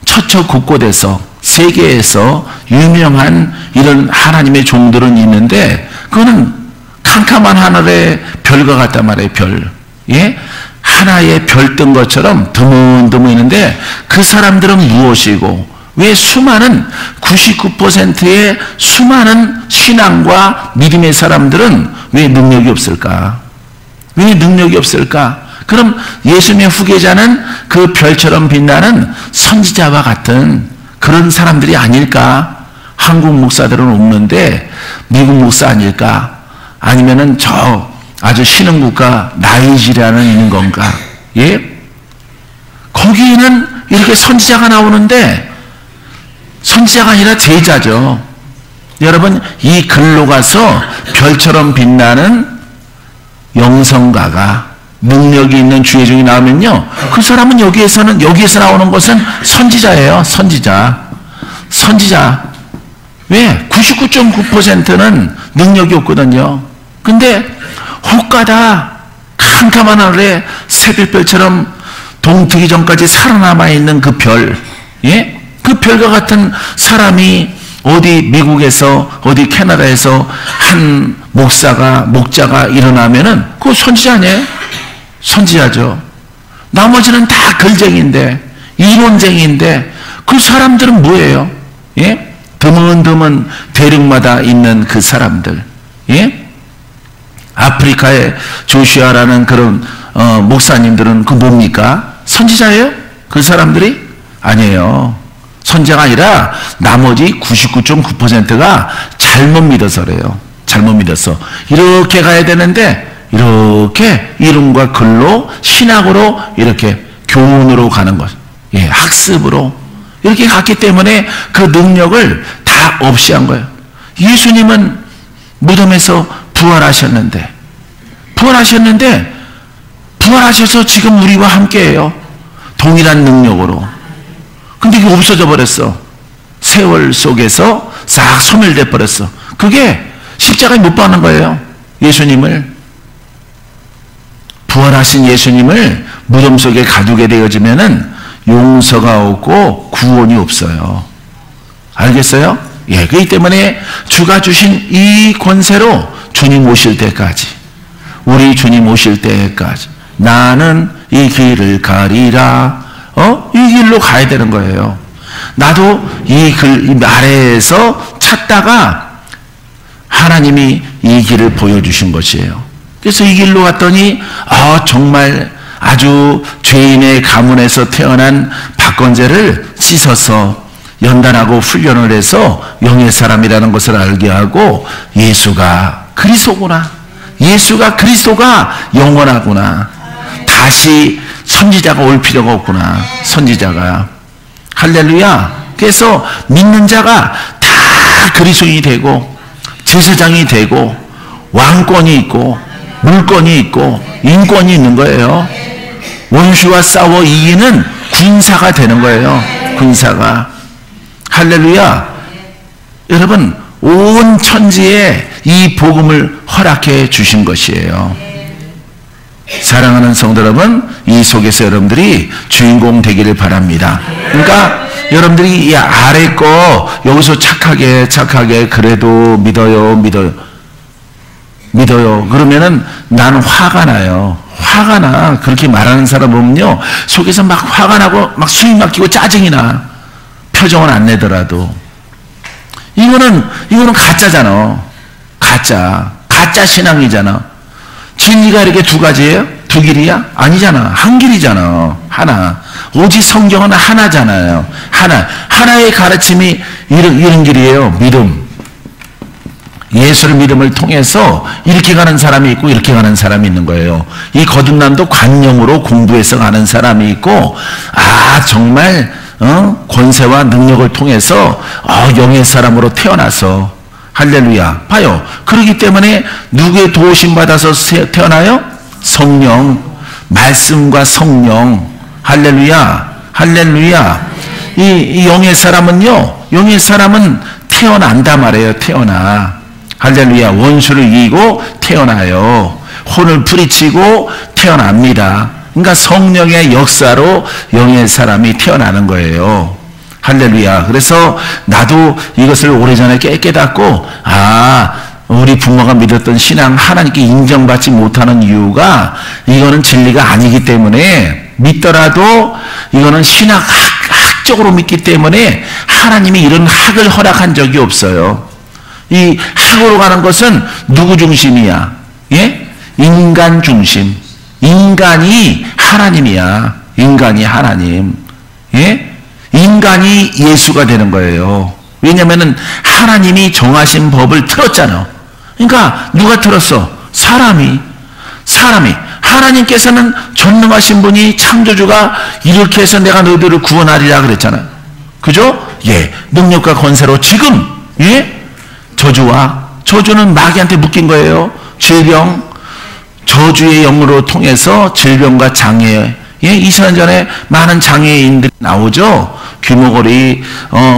처처곳곳에서 세계에서 유명한 이런 하나님의 종들은 있는데 그거는 캄캄한 하늘의 별과 같단 말이에요. 별. 예? 하나의 별 뜬 것처럼 드문드문 있는데 그 사람들은 무엇이고 왜 수많은 99%의 수많은 신앙과 믿음의 사람들은 왜 능력이 없을까? 왜 능력이 없을까? 그럼 예수님의 후계자는 그 별처럼 빛나는 선지자와 같은 그런 사람들이 아닐까? 한국 목사들은 없는데 미국 목사 아닐까? 아니면은 저 아주 신흥국가 나이지리아는 있는 건가? 예? 거기에는 이렇게 선지자가 나오는데 선지자가 아니라 제자죠. 여러분, 이 글로 가서 별처럼 빛나는 영성가가 능력이 있는 주의종이 나오면요, 그 사람은 여기에서 나오는 것은 선지자예요. 선지자. 왜? 99.9%는 능력이 없거든요. 근데 혹가다 캄캄한 하늘에 새벽별처럼 동트기 전까지 살아남아 있는 그 별, 예? 그 별과 같은 사람이 어디 미국에서 어디 캐나다에서 한 목자가 일어나면은 그거 선지자 아니에요? 선지자죠. 나머지는 다 글쟁이인데, 이론쟁이인데, 그 사람들은 뭐예요? 예? 드문드문 대륙마다 있는 그 사람들, 예? 아프리카의 조슈아라는 그런 목사님들은 그 뭡니까? 선지자예요? 그 사람들이? 아니에요. 선지자가 아니라 나머지 99.9%가 잘못 믿어서래요. 잘못 믿어서. 이렇게 가야 되는데 이렇게 이름과 글로 신학으로 이렇게 교훈으로 가는 것. 예, 학습으로. 이렇게 갔기 때문에 그 능력을 다 없이 한 거예요. 예수님은 무덤에서 부활하셨는데 부활하셔서 지금 우리와 함께해요. 동일한 능력으로. 근데 이게 없어져 버렸어. 세월 속에서 싹 소멸돼 버렸어. 그게 십자가에 못 박는 거예요. 예수님을. 부활하신 예수님을 무덤 속에 가두게 되어지면은 용서가 없고 구원이 없어요. 알겠어요? 예, 그렇기 때문에 주가 주신 이 권세로 주님 오실 때까지, 우리 주님 오실 때까지 나는 이 길을 가리라. 이 길로 가야 되는 거예요. 나도 이 아래에서 찾다가 하나님이 이 길을 보여주신 것이에요. 그래서 이 길로 갔더니 정말 아주 죄인의 가문에서 태어난 박건재를 씻어서 연단하고 훈련을 해서 영의 사람이라는 것을 알게 하고, 예수가 그리스도구나, 예수가 그리스도가 영원하구나, 다시 선지자가 올 필요가 없구나. 선지자가. 할렐루야. 그래서 믿는 자가 다 그리스도인이 되고 제사장이 되고 왕권이 있고 물권이 있고 인권이 있는 거예요. 원수와 싸워 이기는 군사가 되는 거예요. 군사가. 할렐루야. 여러분, 온 천지에 이 복음을 허락해 주신 것이에요. 사랑하는 성도 여러분, 이 속에서 여러분들이 주인공 되기를 바랍니다. 그러니까 여러분들이 이 아래 거 여기서 착하게 그래도 믿어요. 그러면은 나는 화가 나요. 화가 나. 그렇게 말하는 사람 보면요, 속에서 막 화가 나고 막 숨이 막히고 짜증이 나. 표정은 안 내더라도. 이거는 가짜잖아. 가짜 신앙이잖아. 진리가 이렇게 두 가지예요? 두 길이야? 아니잖아. 한 길이잖아. 하나. 오직 성경은 하나잖아요. 하나의 가르침이 이런 길이에요. 믿음. 예수를 믿음을 통해서 이렇게 가는 사람이 있고 이렇게 가는 사람이 있는 거예요. 이 거듭남도 관념으로 공부해서 가는 사람이 있고, 정말 권세와 능력을 통해서 영의 사람으로 태어나서, 할렐루야. 봐요. 그렇기 때문에 누구의 도우심 받아서 태어나요? 성령. 말씀과 성령. 할렐루야. 이 영의 사람은 태어난다 말이에요. 태어나. 할렐루야. 원수를 이기고 태어나요. 혼을 부리치고 태어납니다. 그러니까 성령의 역사로 영의 사람이 태어나는 거예요. 할렐루야. 그래서 나도 이것을 오래전에 깨닫고, 우리 부모가 믿었던 신앙 하나님께 인정받지 못하는 이유가 이거는 진리가 아니기 때문에, 믿더라도 이거는 학적으로 믿기 때문에 하나님이 이런 학을 허락한 적이 없어요. 이 학으로 가는 것은 누구 중심이야? 예? 인간 중심. 인간이 하나님이야. 인간이 하나님. 예? 인간이 예수가 되는 거예요. 왜냐면은 하나님이 정하신 법을 틀었잖아. 그러니까 누가 틀었어? 사람이. 하나님께서는 전능하신 분이 창조주가 이렇게 해서 내가 너희들을 구원하리라 그랬잖아요. 그죠? 예. 능력과 권세로 지금, 예? 저주는 마귀한테 묶인 거예요. 질병, 저주의 영으로 통해서 질병과 장애, 예? 20년 전에 많은 장애인들이 나오죠. 귀머거리,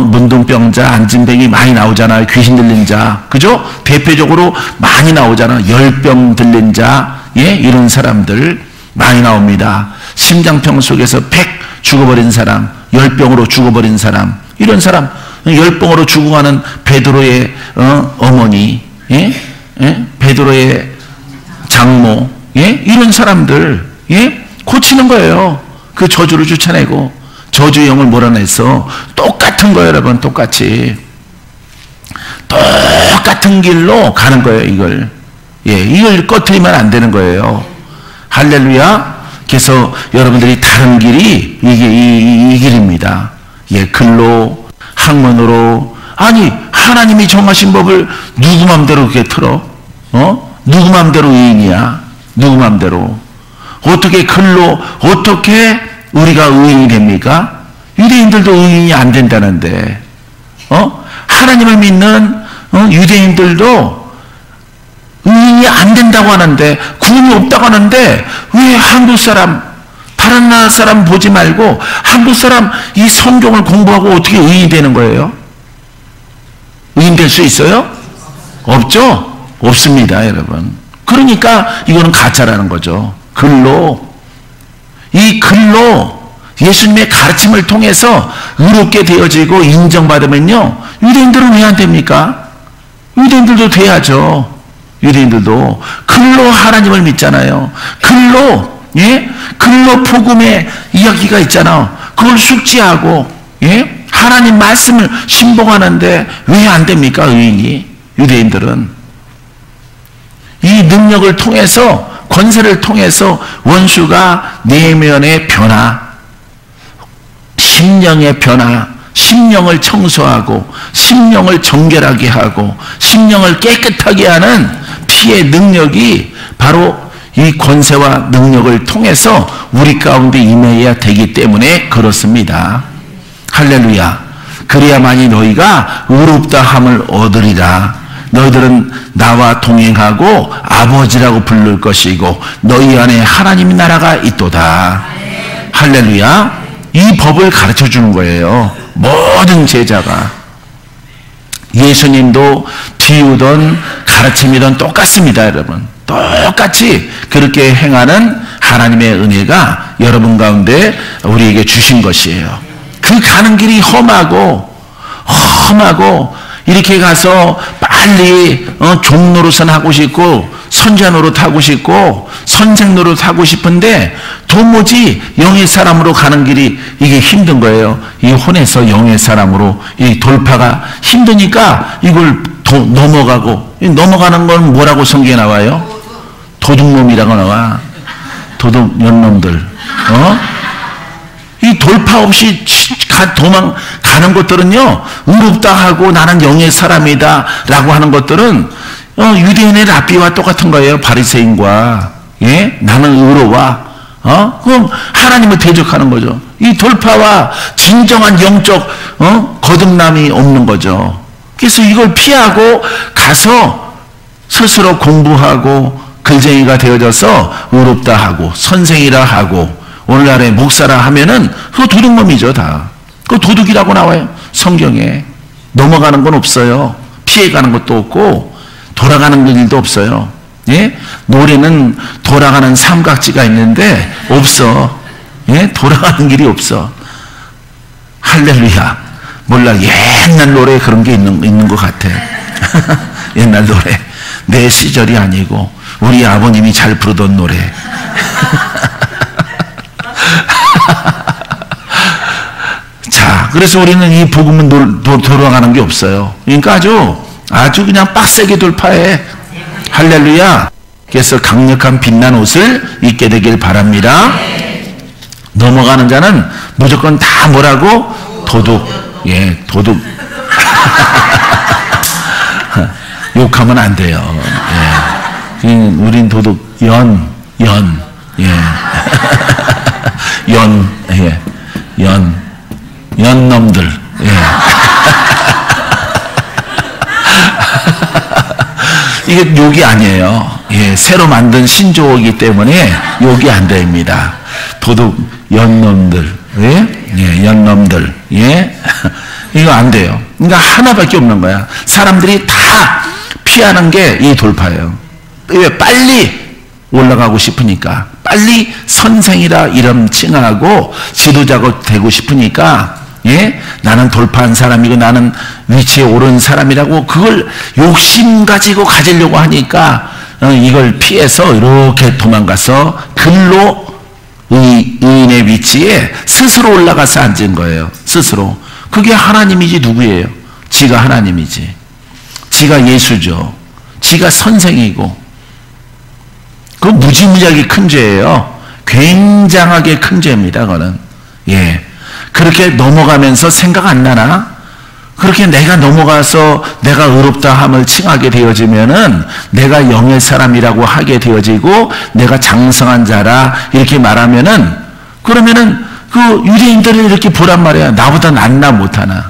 문둥병자, 안진뱅이 많이 나오잖아요. 귀신 들린 자, 그죠? 대표적으로 많이 나오잖아요. 열병 들린 자, 예? 이런 사람들 많이 나옵니다. 심장병 속에서 100 죽어버린 사람, 열병으로 죽어버린 사람, 이런 사람, 열병으로 죽어가는 베드로의 어머니, 예? 예? 베드로의 장모, 예? 이런 사람들, 예? 고치는 거예요. 그 저주를 쫓아내고 저주의 영을 몰아내서 똑같은 거예요, 여러분. 똑같이 똑같은 길로 가는 거예요. 이걸, 예, 이걸 꺼트리면 안 되는 거예요. 할렐루야. 그래서 여러분들이 다른 길이 이게 이 길입니다. 예, 글로, 학문으로. 아니, 하나님이 정하신 법을 누구 맘대로 그렇게 틀어? 누구 맘대로 의인이야? 누구 맘대로? 어떻게 글로, 어떻게 우리가 의인이 됩니까? 유대인들도 의인이 안 된다는데, 하나님을 믿는 유대인들도 의인이 안 된다고 하는데, 구원이 없다고 하는데, 왜 한국 사람, 다른 나라 사람 보지 말고 한국 사람 이 성경을 공부하고 어떻게 의인이 되는 거예요? 의인 될 수 있어요? 없죠? 없습니다, 여러분. 그러니까 이거는 가짜라는 거죠. 이 글로 예수님의 가르침을 통해서 의롭게 되어지고 인정받으면요, 유대인들은 왜 안 됩니까? 유대인들도 돼야죠. 유대인들도 글로 하나님을 믿잖아요. 글로, 예? 글로 복음의 이야기가 있잖아. 그걸 숙지하고, 예? 하나님 말씀을 신봉하는데 왜 안 됩니까? 의인이. 유대인들은 이 능력을 통해서, 권세를 통해서 원수가 내면의 변화, 심령의 변화, 심령을 청소하고 심령을 정결하게 하고 심령을 깨끗하게 하는 피의 능력이 바로 이 권세와 능력을 통해서 우리 가운데 임해야 되기 때문에 그렇습니다. 할렐루야. 그래야만이 너희가 의롭다 함을 얻으리라. 너희들은 나와 동행하고 아버지라고 부를 것이고 너희 안에 하나님의 나라가 있도다. 할렐루야. 이 법을 가르쳐 주는 거예요. 모든 제자가. 예수님도 뒤우던 가르침이던 똑같습니다, 여러분. 똑같이 그렇게 행하는 하나님의 은혜가 여러분 가운데 우리에게 주신 것이에요. 그 가는 길이 험하고 이렇게 가서 빨리 종노릇은 하고 싶고 선자 노릇 하고 싶고 선생 노릇 하고 싶은데 도무지 영의 사람으로 가는 길이 이게 힘든 거예요. 이 혼에서 영의 사람으로 이 돌파가 힘드니까 이걸 넘어가고, 넘어가는 건 뭐라고 성경에 나와요? 도둑놈이라고 나와. 도둑년놈들. 이 돌파 없이 도망가는 것들은요, 의롭다 하고 나는 영의 사람이다 라고 하는 것들은 유대인의 랍비와 똑같은 거예요. 바리새인과. 예? 나는 의로워. 그럼 하나님을 대적하는 거죠. 이 돌파와 진정한 영적 거듭남이 없는 거죠. 그래서 이걸 피하고 가서 스스로 공부하고 글쟁이가 되어져서 의롭다 하고 선생이라 하고 오늘날의 목사라 하면은 그거 도둑놈이죠. 다. 그거 도둑이라고 나와요. 성경에. 넘어가는 건 없어요. 피해가는 것도 없고 돌아가는 일도 없어요. 예? 노래는 돌아가는 삼각지가 있는데 없어. 예? 돌아가는 길이 없어. 할렐루야. 몰라. 옛날 노래에 그런 게 있는 것 같아. 옛날 노래. 내 시절이 아니고 우리 아버님이 잘 부르던 노래. 자, 그래서 우리는 이 복음은 돌아가는 게 없어요. 그러니까 아주 그냥 빡세게 돌파해. 할렐루야. 그래서 강력한 빛난 옷을 입게 되길 바랍니다. 넘어가는 자는 무조건 다 뭐라고? 도둑. 예, 도둑. 욕하면 안 돼요. 예. 우린 도둑, 예. 연놈들. 예. 이게 욕이 아니에요. 예, 새로 만든 신조어이기 때문에 욕이 안 됩니다. 도둑, 연놈들. 예? 예, 연놈들. 예? 이거 안 돼요. 그러니까 하나밖에 없는 거야. 사람들이 다 피하는 게 이 돌파예요. 왜? 빨리 올라가고 싶으니까. 빨리 선생이라 이름 칭하고 지도자가 되고 싶으니까. 예? 나는 돌파한 사람이고 나는 위치에 오른 사람이라고 그걸 욕심 가지고 가지려고 하니까 이걸 피해서 이렇게 도망가서 글로 의인의 위치에 스스로 올라가서 앉은 거예요. 스스로. 그게 하나님이지 누구예요? 지가 하나님이지. 지가 예수죠. 지가 선생이고. 그 무지무지하게 큰 죄예요. 굉장하게 큰 죄입니다. 그거는. 예. 그렇게 넘어가면서 생각 안 나나? 그렇게 내가 넘어가서 내가 의롭다 함을 칭하게 되어지면은 내가 영의 사람이라고 하게 되어지고 내가 장성한 자라 이렇게 말하면은 그러면은 그 유대인들을 이렇게 보란 말이야. 나보다 낫나 못하나?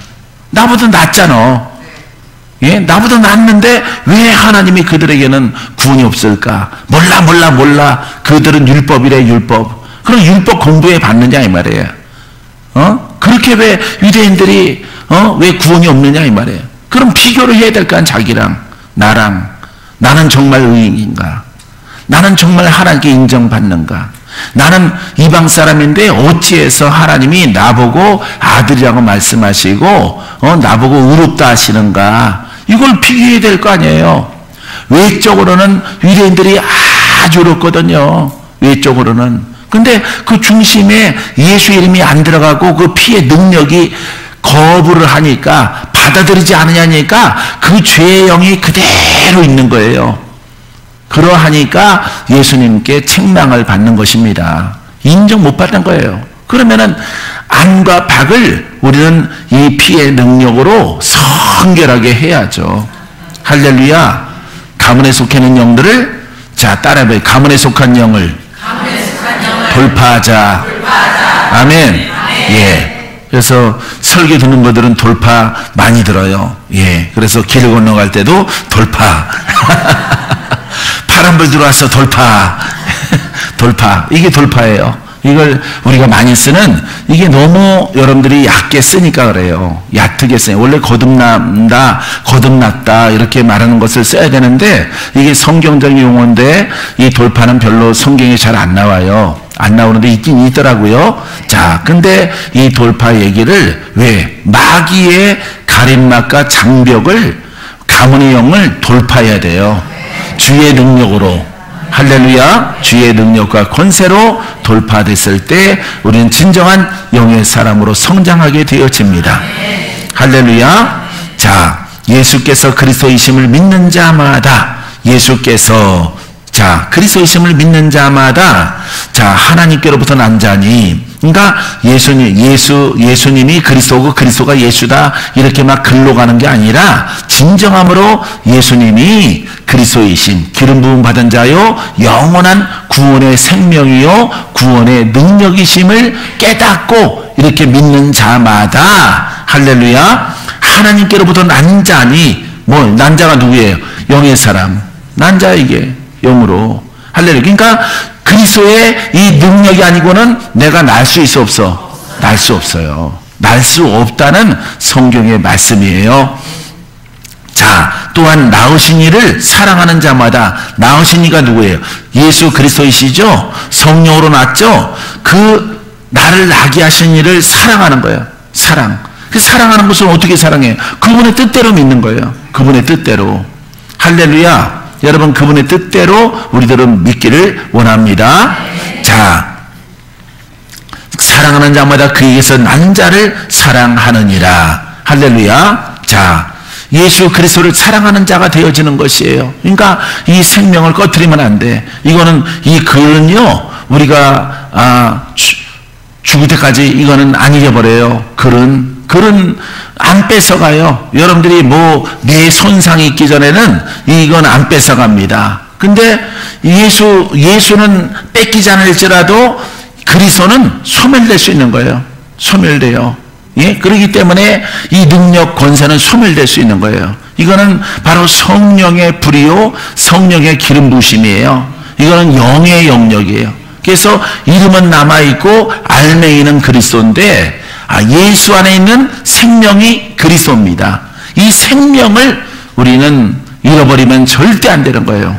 나보다 낫잖아. 예? 나보다 낫는데 왜 하나님이 그들에게는 구원이 없을까? 몰라. 그들은 율법이래, 율법. 그럼 율법 공부해 봤느냐 이 말이에요. 그렇게 왜 유대인들이 왜 구원이 없느냐 이 말이에요. 그럼 비교를 해야 될 거 아니야. 자기랑 나랑. 나는 정말 의인인가? 나는 정말 하나님께 인정받는가? 나는 이방 사람인데 어찌해서 하나님이 나보고 아들이라고 말씀하시고 나보고 의롭다 하시는가? 이걸 비교해야 될 거 아니에요. 외적으로는 유대인들이 아주 어렵거든요. 외적으로는. 근데 그 중심에 예수 이름이 안 들어가고 그 피의 능력이 거부를 하니까 받아들이지 않으냐니까 그 죄의 영이 그대로 있는 거예요. 그러하니까 예수님께 책망을 받는 것입니다. 인정 못 받는 거예요. 그러면은 안과 박을 우리는 이 피의 능력으로 성결하게 해야죠. 할렐루야. 가문에 속해 있는 영들을 자 따라해봐요. 가문에 속한 영을 돌파하자. 아멘. 예. 그래서 설교 듣는 분들은 돌파 많이 들어요. 예. 그래서 길을 건너갈 때도 돌파. 파란불 들어와서 돌파. 돌파. 이게 돌파예요. 이걸 우리가 많이 쓰는 이게 너무 여러분들이 얕게 쓰니까 그래요. 얕게 써요. 원래 거듭난다, 거듭났다 이렇게 말하는 것을 써야 되는데 이게 성경적인 용어인데 이 돌파는 별로 성경에 잘 안 나와요. 안 나오는데 있긴 있더라고요. 자, 근데 이 돌파 얘기를 왜 마귀의 가림막과 장벽을 가문의 영을 돌파해야 돼요. 주의 능력으로. 할렐루야. 주의 능력과 권세로 돌파됐을 때 우리는 진정한 영의 사람으로 성장하게 되어집니다. 할렐루야. 자, 예수께서 그리스도이심을 믿는 자마다 예수께서 자, 그리스도이심을 믿는 자마다 자, 하나님께로부터 난 자니 그러니까 예수님이 그리스도고 그리스도가 예수다 이렇게 막 글로 가는 게 아니라 진정함으로 예수님이 그리스도이신 기름 부음 받은 자요 영원한 구원의 생명이요 구원의 능력이심을 깨닫고 이렇게 믿는 자마다 할렐루야 하나님께로부터 난 자니 뭐 난 자가 누구예요? 영의 사람 난 자 이게 영으로 할렐루야 그러니까 그리스도의 이 능력이 아니고는 내가 날 수 있어 없어? 날 수 없어요. 날 수 없다는 성경의 말씀이에요. 자, 또한 낳으신 이를 사랑하는 자마다 낳으신 이가 누구예요? 예수 그리스도이시죠? 성령으로 낳았죠? 그 나를 낳게 하신 이를 사랑하는 거예요. 사랑. 그 사랑하는 것은 어떻게 사랑해요? 그분의 뜻대로 믿는 거예요. 그분의 뜻대로. 할렐루야. 여러분 그분의 뜻대로 우리들은 믿기를 원합니다. 자, 사랑하는 자마다 그에게서 난 자를 사랑하느니라. 할렐루야. 자, 예수 그리스도를 사랑하는 자가 되어지는 것이에요. 그러니까 이 생명을 꺼트리면 안 돼. 이거는 이 글은요 우리가 죽을 때까지 이거는 안 잊어버려요. 글은 안 뺏어가요. 여러분들이 뭐 뇌 손상이 있기 전에는 이건 안 뺏어갑니다. 근데 예수는 뺏기지 않을지라도 그리스도는 소멸될 수 있는 거예요. 소멸돼요. 예? 그렇기 때문에 이 능력 권세는 소멸될 수 있는 거예요. 이거는 바로 성령의 불이요 성령의 기름 부으심이에요. 이거는 영의 영역이에요. 그래서 이름은 남아있고 알맹이는 그리스도인데 예수 안에 있는 생명이 그리스도입니다. 이 생명을 우리는 잃어버리면 절대 안 되는 거예요.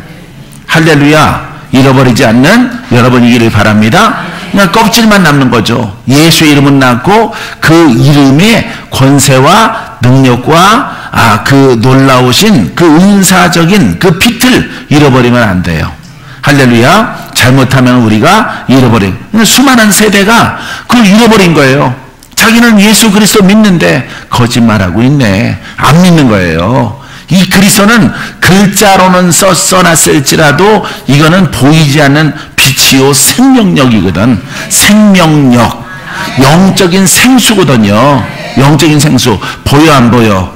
할렐루야. 잃어버리지 않는 여러분이기를 바랍니다. 그냥 껍질만 남는 거죠. 예수 이름은 남고 그 이름의 권세와 능력과 그 놀라우신 그 은사적인 그 빛을 잃어버리면 안 돼요. 할렐루야. 잘못하면 우리가 잃어버린 수많은 세대가 그걸 잃어버린 거예요. 자기는 예수 그리스도 믿는데 거짓말하고 있네. 안 믿는 거예요. 이 그리스도는 글자로는 써놨을지라도 이거는 보이지 않는 빛이요 생명력이거든. 생명력, 영적인 생수거든요. 영적인 생수. 보여 안 보여?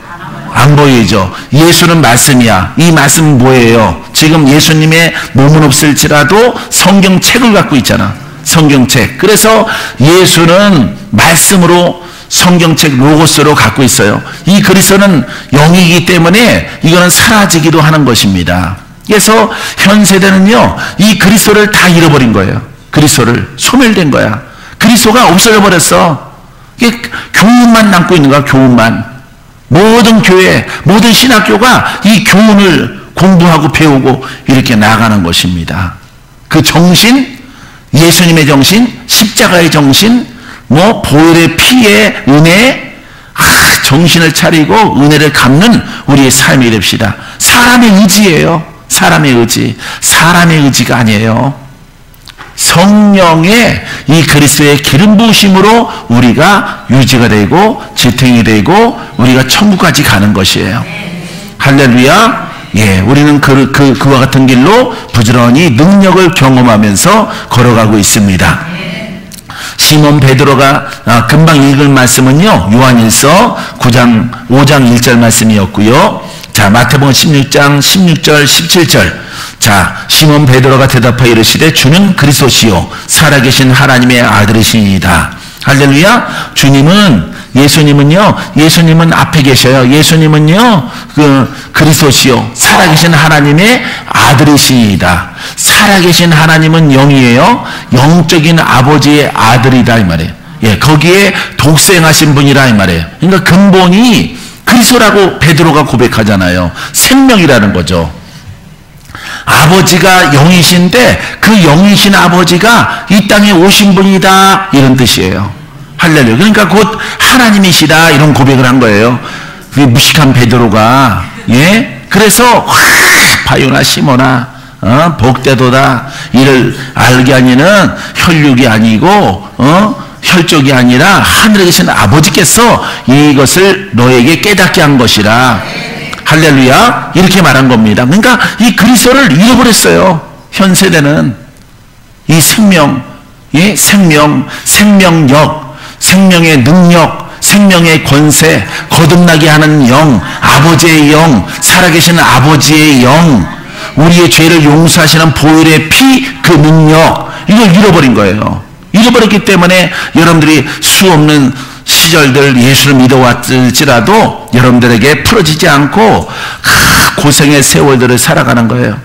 안 보이죠. 예수는 말씀이야. 이 말씀은 뭐예요? 지금 예수님의 몸은 없을지라도 성경책을 갖고 있잖아. 성경책. 그래서 예수는 말씀으로 성경책 로고스로 갖고 있어요. 이 그리스도는 영이기 때문에 이거는 사라지기도 하는 것입니다. 그래서 현 세대는요 이 그리스도를 다 잃어버린 거예요. 그리스도를 소멸된 거야. 그리스도가 없어져 버렸어. 이게 교훈만 남고 있는 거야. 교훈만. 모든 교회, 모든 신학교가 이 교훈을 공부하고 배우고 이렇게 나아가는 것입니다. 그 정신, 예수님의 정신, 십자가의 정신, 뭐 보혈의 피의 은혜, 정신을 차리고 은혜를 갚는 우리의 삶이 됩시다. 사람의 의지예요. 사람의 의지. 사람의 의지가 아니에요. 성령의 이 그리스도의 기름 부으심으로 우리가 유지가 되고 지탱이 되고 우리가 천국까지 가는 것이에요. 할렐루야. 예, 우리는 그와 같은 길로 부지런히 능력을 경험하면서 걸어가고 있습니다. 시몬 베드로가 금방 읽은 말씀은요 요한일서 5장 1절 말씀이었고요. 자, 마태복음 16장 16절 17절. 자, 시몬 베드로가 대답하여 이르시되 주는 그리스도시요 살아계신 하나님의 아들이시니이다. 할렐루야. 예수님은 앞에 계셔요. 예수님은요 그리스도시요 살아계신 하나님의 아들이시니이다. 살아계신 하나님은 영이에요. 영적인 아버지의 아들이다 이 말이에요. 예, 거기에 독생하신 분이라 이 말이에요. 그러니까 근본이 그리스도라고 베드로가 고백하잖아요. 생명이라는 거죠. 아버지가 영이신데 그 영이신 아버지가 이 땅에 오신 분이다 이런 뜻이에요. 할렐루야. 그러니까 곧 하나님이시다 이런 고백을 한 거예요. 그 무식한 베드로가. 예? 그래서 바요나 시모나 복되도다. 이를 알게 하니는 혈육이 아니고 혈족이 아니라 하늘에 계신 아버지께서 이것을 너에게 깨닫게 한 것이라. 할렐루야. 이렇게 말한 겁니다. 그러니까 이 그리스도를 잃어버렸어요. 현 세대는 이 생명, 예? 생명력, 생명의 능력, 생명의 권세, 거듭나게 하는 영, 아버지의 영, 살아계신 아버지의 영, 우리의 죄를 용서하시는 보혈의 피, 그 능력, 이걸 잃어버린 거예요. 잃어버렸기 때문에 여러분들이 수없는 시절들 예수를 믿어왔을지라도 여러분들에게 풀어지지 않고 고생의 세월들을 살아가는 거예요.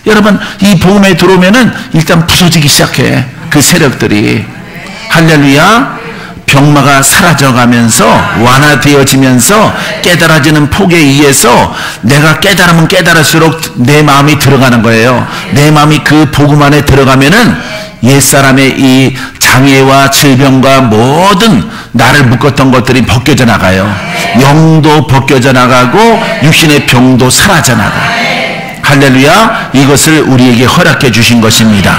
여러분, 이 복음에 들어오면은 일단 부서지기 시작해. 그 세력들이. 할렐루야. 병마가 사라져가면서 완화되어지면서 깨달아지는 폭에 의해서 내가 깨달으면 깨달을수록 내 마음이 들어가는 거예요. 내 마음이 그 복음 안에 들어가면은 옛사람의 이 장애와 질병과 모든 나를 묶었던 것들이 벗겨져 나가요. 영도 벗겨져 나가고 육신의 병도 사라져 나가. 할렐루야. 이것을 우리에게 허락해 주신 것입니다.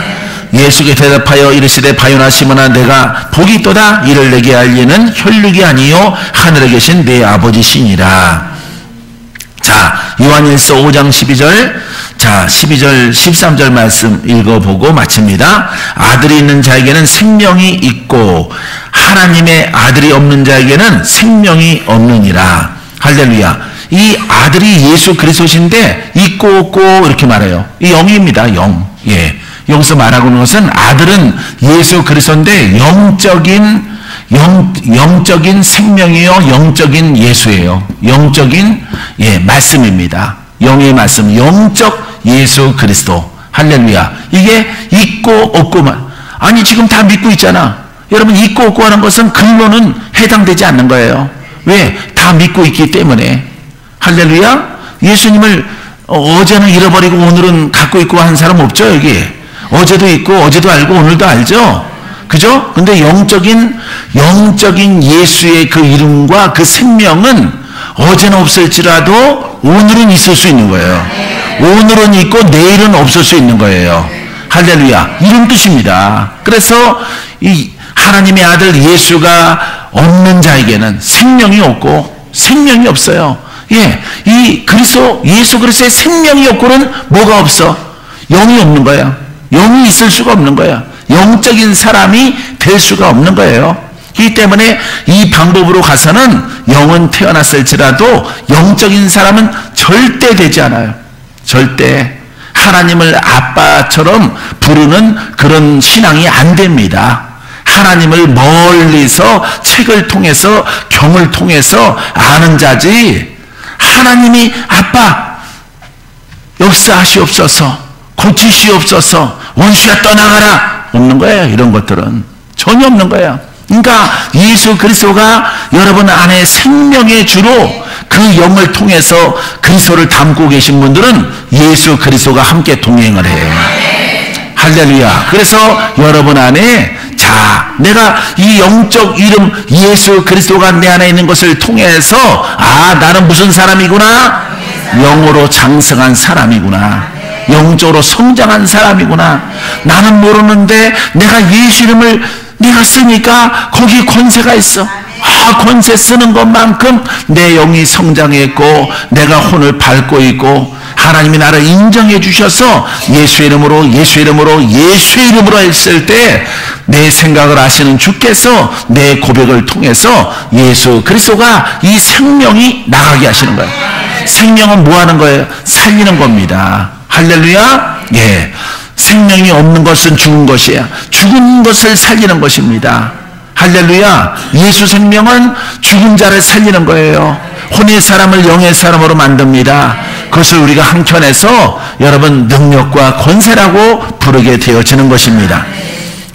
예수께 대답하여 이르시되 바요나 시몬아 내가 복이 있도다. 이를 내게 알리는 혈육이 아니요 하늘에 계신 내 아버지시니라. 자, 요한일서 5장 12절, 자, 12절, 13절 말씀 읽어보고 마칩니다. 아들이 있는 자에게는 생명이 있고 하나님의 아들이 없는 자에게는 생명이 없느니라. 할렐루야. 이 아들이 예수 그리스도신데 있고 없고 이렇게 말해요. 이 영입니다. 영. 예. 여기서 말하고 있는 것은 아들은 예수 그리스도인데 영적인 생명이요, 영적인 예수예요. 영적인 말씀입니다. 영의 말씀, 영적 예수 그리스도. 할렐루야. 이게 있고 없고만. 아니 지금 다 믿고 있잖아. 여러분 있고 없고 하는 것은 근로는 해당되지 않는 거예요. 왜? 다 믿고 있기 때문에. 할렐루야. 예수님을 어제는 잃어버리고 오늘은 갖고 있고 하는 사람 없죠 여기. 어제도 있고 어제도 알고 오늘도 알죠. 그죠? 근데 영적인 예수의 그 이름과 그 생명은 어제는 없을지라도 오늘은 있을 수 있는 거예요. 오늘은 있고 내일은 없을 수 있는 거예요. 할렐루야. 이런 뜻입니다. 그래서 이 하나님의 아들 예수가 없는 자에게는 생명이 없고 생명이 없어요. 예, 이 예수 그리스도의 생명이 없고는 뭐가 없어? 영이 없는 거야. 영이 있을 수가 없는 거야. 영적인 사람이 될 수가 없는 거예요. 이 때문에 이 방법으로 가서는 영은 태어났을지라도 영적인 사람은 절대 되지 않아요. 절대. 하나님을 아빠처럼 부르는 그런 신앙이 안 됩니다. 하나님을 멀리서 책을 통해서 경을 통해서 아는 자지, 하나님이 아빠 역사하시옵소서, 고치시옵소서, 원수야 떠나가라, 없는 거예요. 이런 것들은 전혀 없는 거예요. 그러니까 예수 그리스도가 여러분 안에 생명의 주로 그 영을 통해서 그리스도를 담고 계신 분들은 예수 그리스도가 함께 동행을 해요. 할렐루야. 그래서 여러분 안에 자, 내가 이 영적 이름 예수 그리스도가 내 안에 있는 것을 통해서 나는 무슨 사람이구나? 영으로 장성한 사람이구나. 영적으로 성장한 사람이구나. 나는 모르는데 내가 예수 이름을 내가 쓰니까 거기 권세가 있어. 권세 쓰는 것만큼 내 영이 성장했고 내가 혼을 밟고 있고 하나님이 나를 인정해 주셔서 예수의 이름으로 했을 때 내 생각을 아시는 주께서 내 고백을 통해서 예수 그리스도가 이 생명이 나가게 하시는 거예요. 생명은 뭐 하는 거예요? 살리는 겁니다. 할렐루야. 예. 생명이 없는 것은 죽은 것이야. 죽은 것을 살리는 것입니다. 할렐루야. 예수 생명은 죽은 자를 살리는 거예요. 혼의 사람을 영의 사람으로 만듭니다. 그것을 우리가 한켠에서 여러분 능력과 권세라고 부르게 되어지는 것입니다.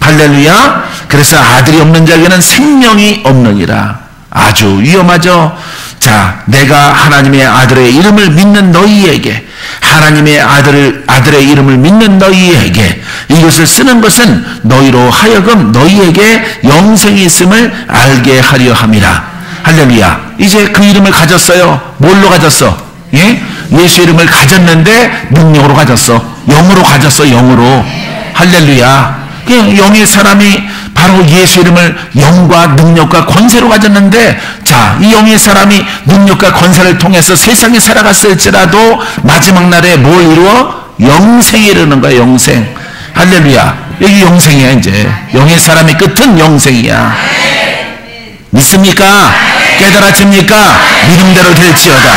할렐루야. 그래서 아들이 없는 자에게는 생명이 없느니라. 아주 위험하죠. 자, 내가 하나님의 아들의 이름을 믿는 너희에게, 하나님의 아들의 이름을 믿는 너희에게 이것을 쓰는 것은 너희로 하여금 너희에게 영생이 있음을 알게 하려 함이라. 할렐루야. 이제 그 이름을 가졌어요. 뭘로 가졌어? 예? 예수 이름을 가졌는데 능력으로 가졌어. 영으로 가졌어. 영으로. 할렐루야. 영의 사람이 바로 예수 이름을 영과 능력과 권세로 가졌는데, 자, 이 영의 사람이 능력과 권세를 통해서 세상에 살아갔을지라도 마지막 날에 뭘 이루어? 영생에 이르는 거야. 영생. 할렐루야. 여기 영생이야. 이제 영의 사람의 끝은 영생이야. 믿습니까? 깨달아집니까? 믿음대로 될지어다.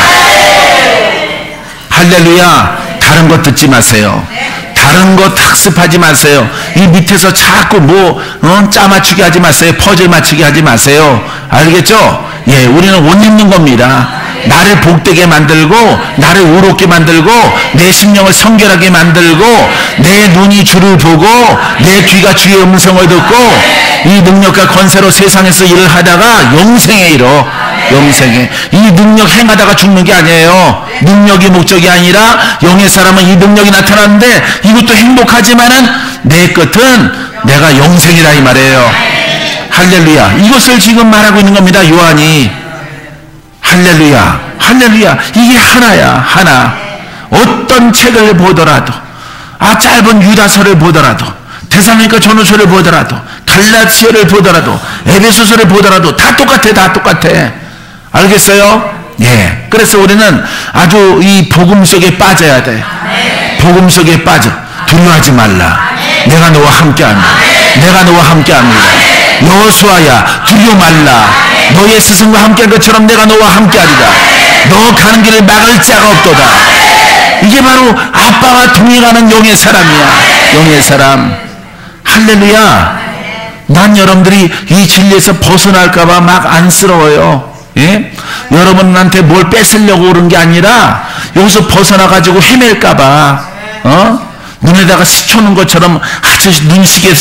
할렐루야. 다른 것 듣지 마세요. 다른 것 학습하지 마세요. 이 밑에서 자꾸 짜 맞추기 하지 마세요. 퍼즐 맞추기 하지 마세요. 알겠죠? 예, 우리는 옷 입는 겁니다. 나를 복되게 만들고, 나를 의롭게 만들고, 내 심령을 성결하게 만들고, 내 눈이 주를 보고, 내 귀가 주의 음성을 듣고, 이 능력과 권세로 세상에서 일을 하다가 영생에 이르러. 영생에. 이 능력 행하다가 죽는 게 아니에요. 능력이 목적이 아니라 영의 사람은 이 능력이 나타나는데 이것도 행복하지만은 내 끝은 내가 영생이라 이 말이에요. 할렐루야. 이것을 지금 말하고 있는 겁니다. 요한이. 할렐루야. 할렐루야. 이게 하나야. 하나. 어떤 책을 보더라도, 짧은 유다서를 보더라도, 데살로니가 전후서를 보더라도, 갈라디아를 보더라도, 에베소서를 보더라도 다 똑같아. 다 똑같아. 알겠어요? 예. 그래서 우리는 아주 이 복음 속에 빠져야 돼. 복음 속에 빠져. 두려워하지 말라. 내가 너와 함께합니다. 내가 너와 함께합니다. 여호수아야, 두려워 말라. 너의 스승과 함께한 것처럼 내가 너와 함께하리라. 너 가는 길을 막을 자가 없도다. 이게 바로 아빠와 동행하는 용의 사람이야. 용의 사람. 할렐루야. 난 여러분들이 이 진리에서 벗어날까봐 막 안쓰러워요. 예? 여러분한테 뭘 뺏으려고 그런 게 아니라 여기서 벗어나가지고 헤맬까봐, 눈에다가 스쳐는 것처럼 아주 눈시게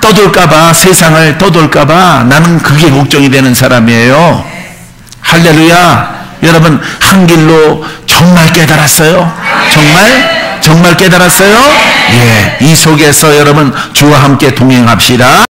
떠돌까봐, 세상을 떠돌까봐 나는 그게 걱정이 되는 사람이에요. 할렐루야. 여러분, 한 길로 정말 깨달았어요? 정말 깨달았어요? 예. 이 속에서 여러분 주와 함께 동행합시다.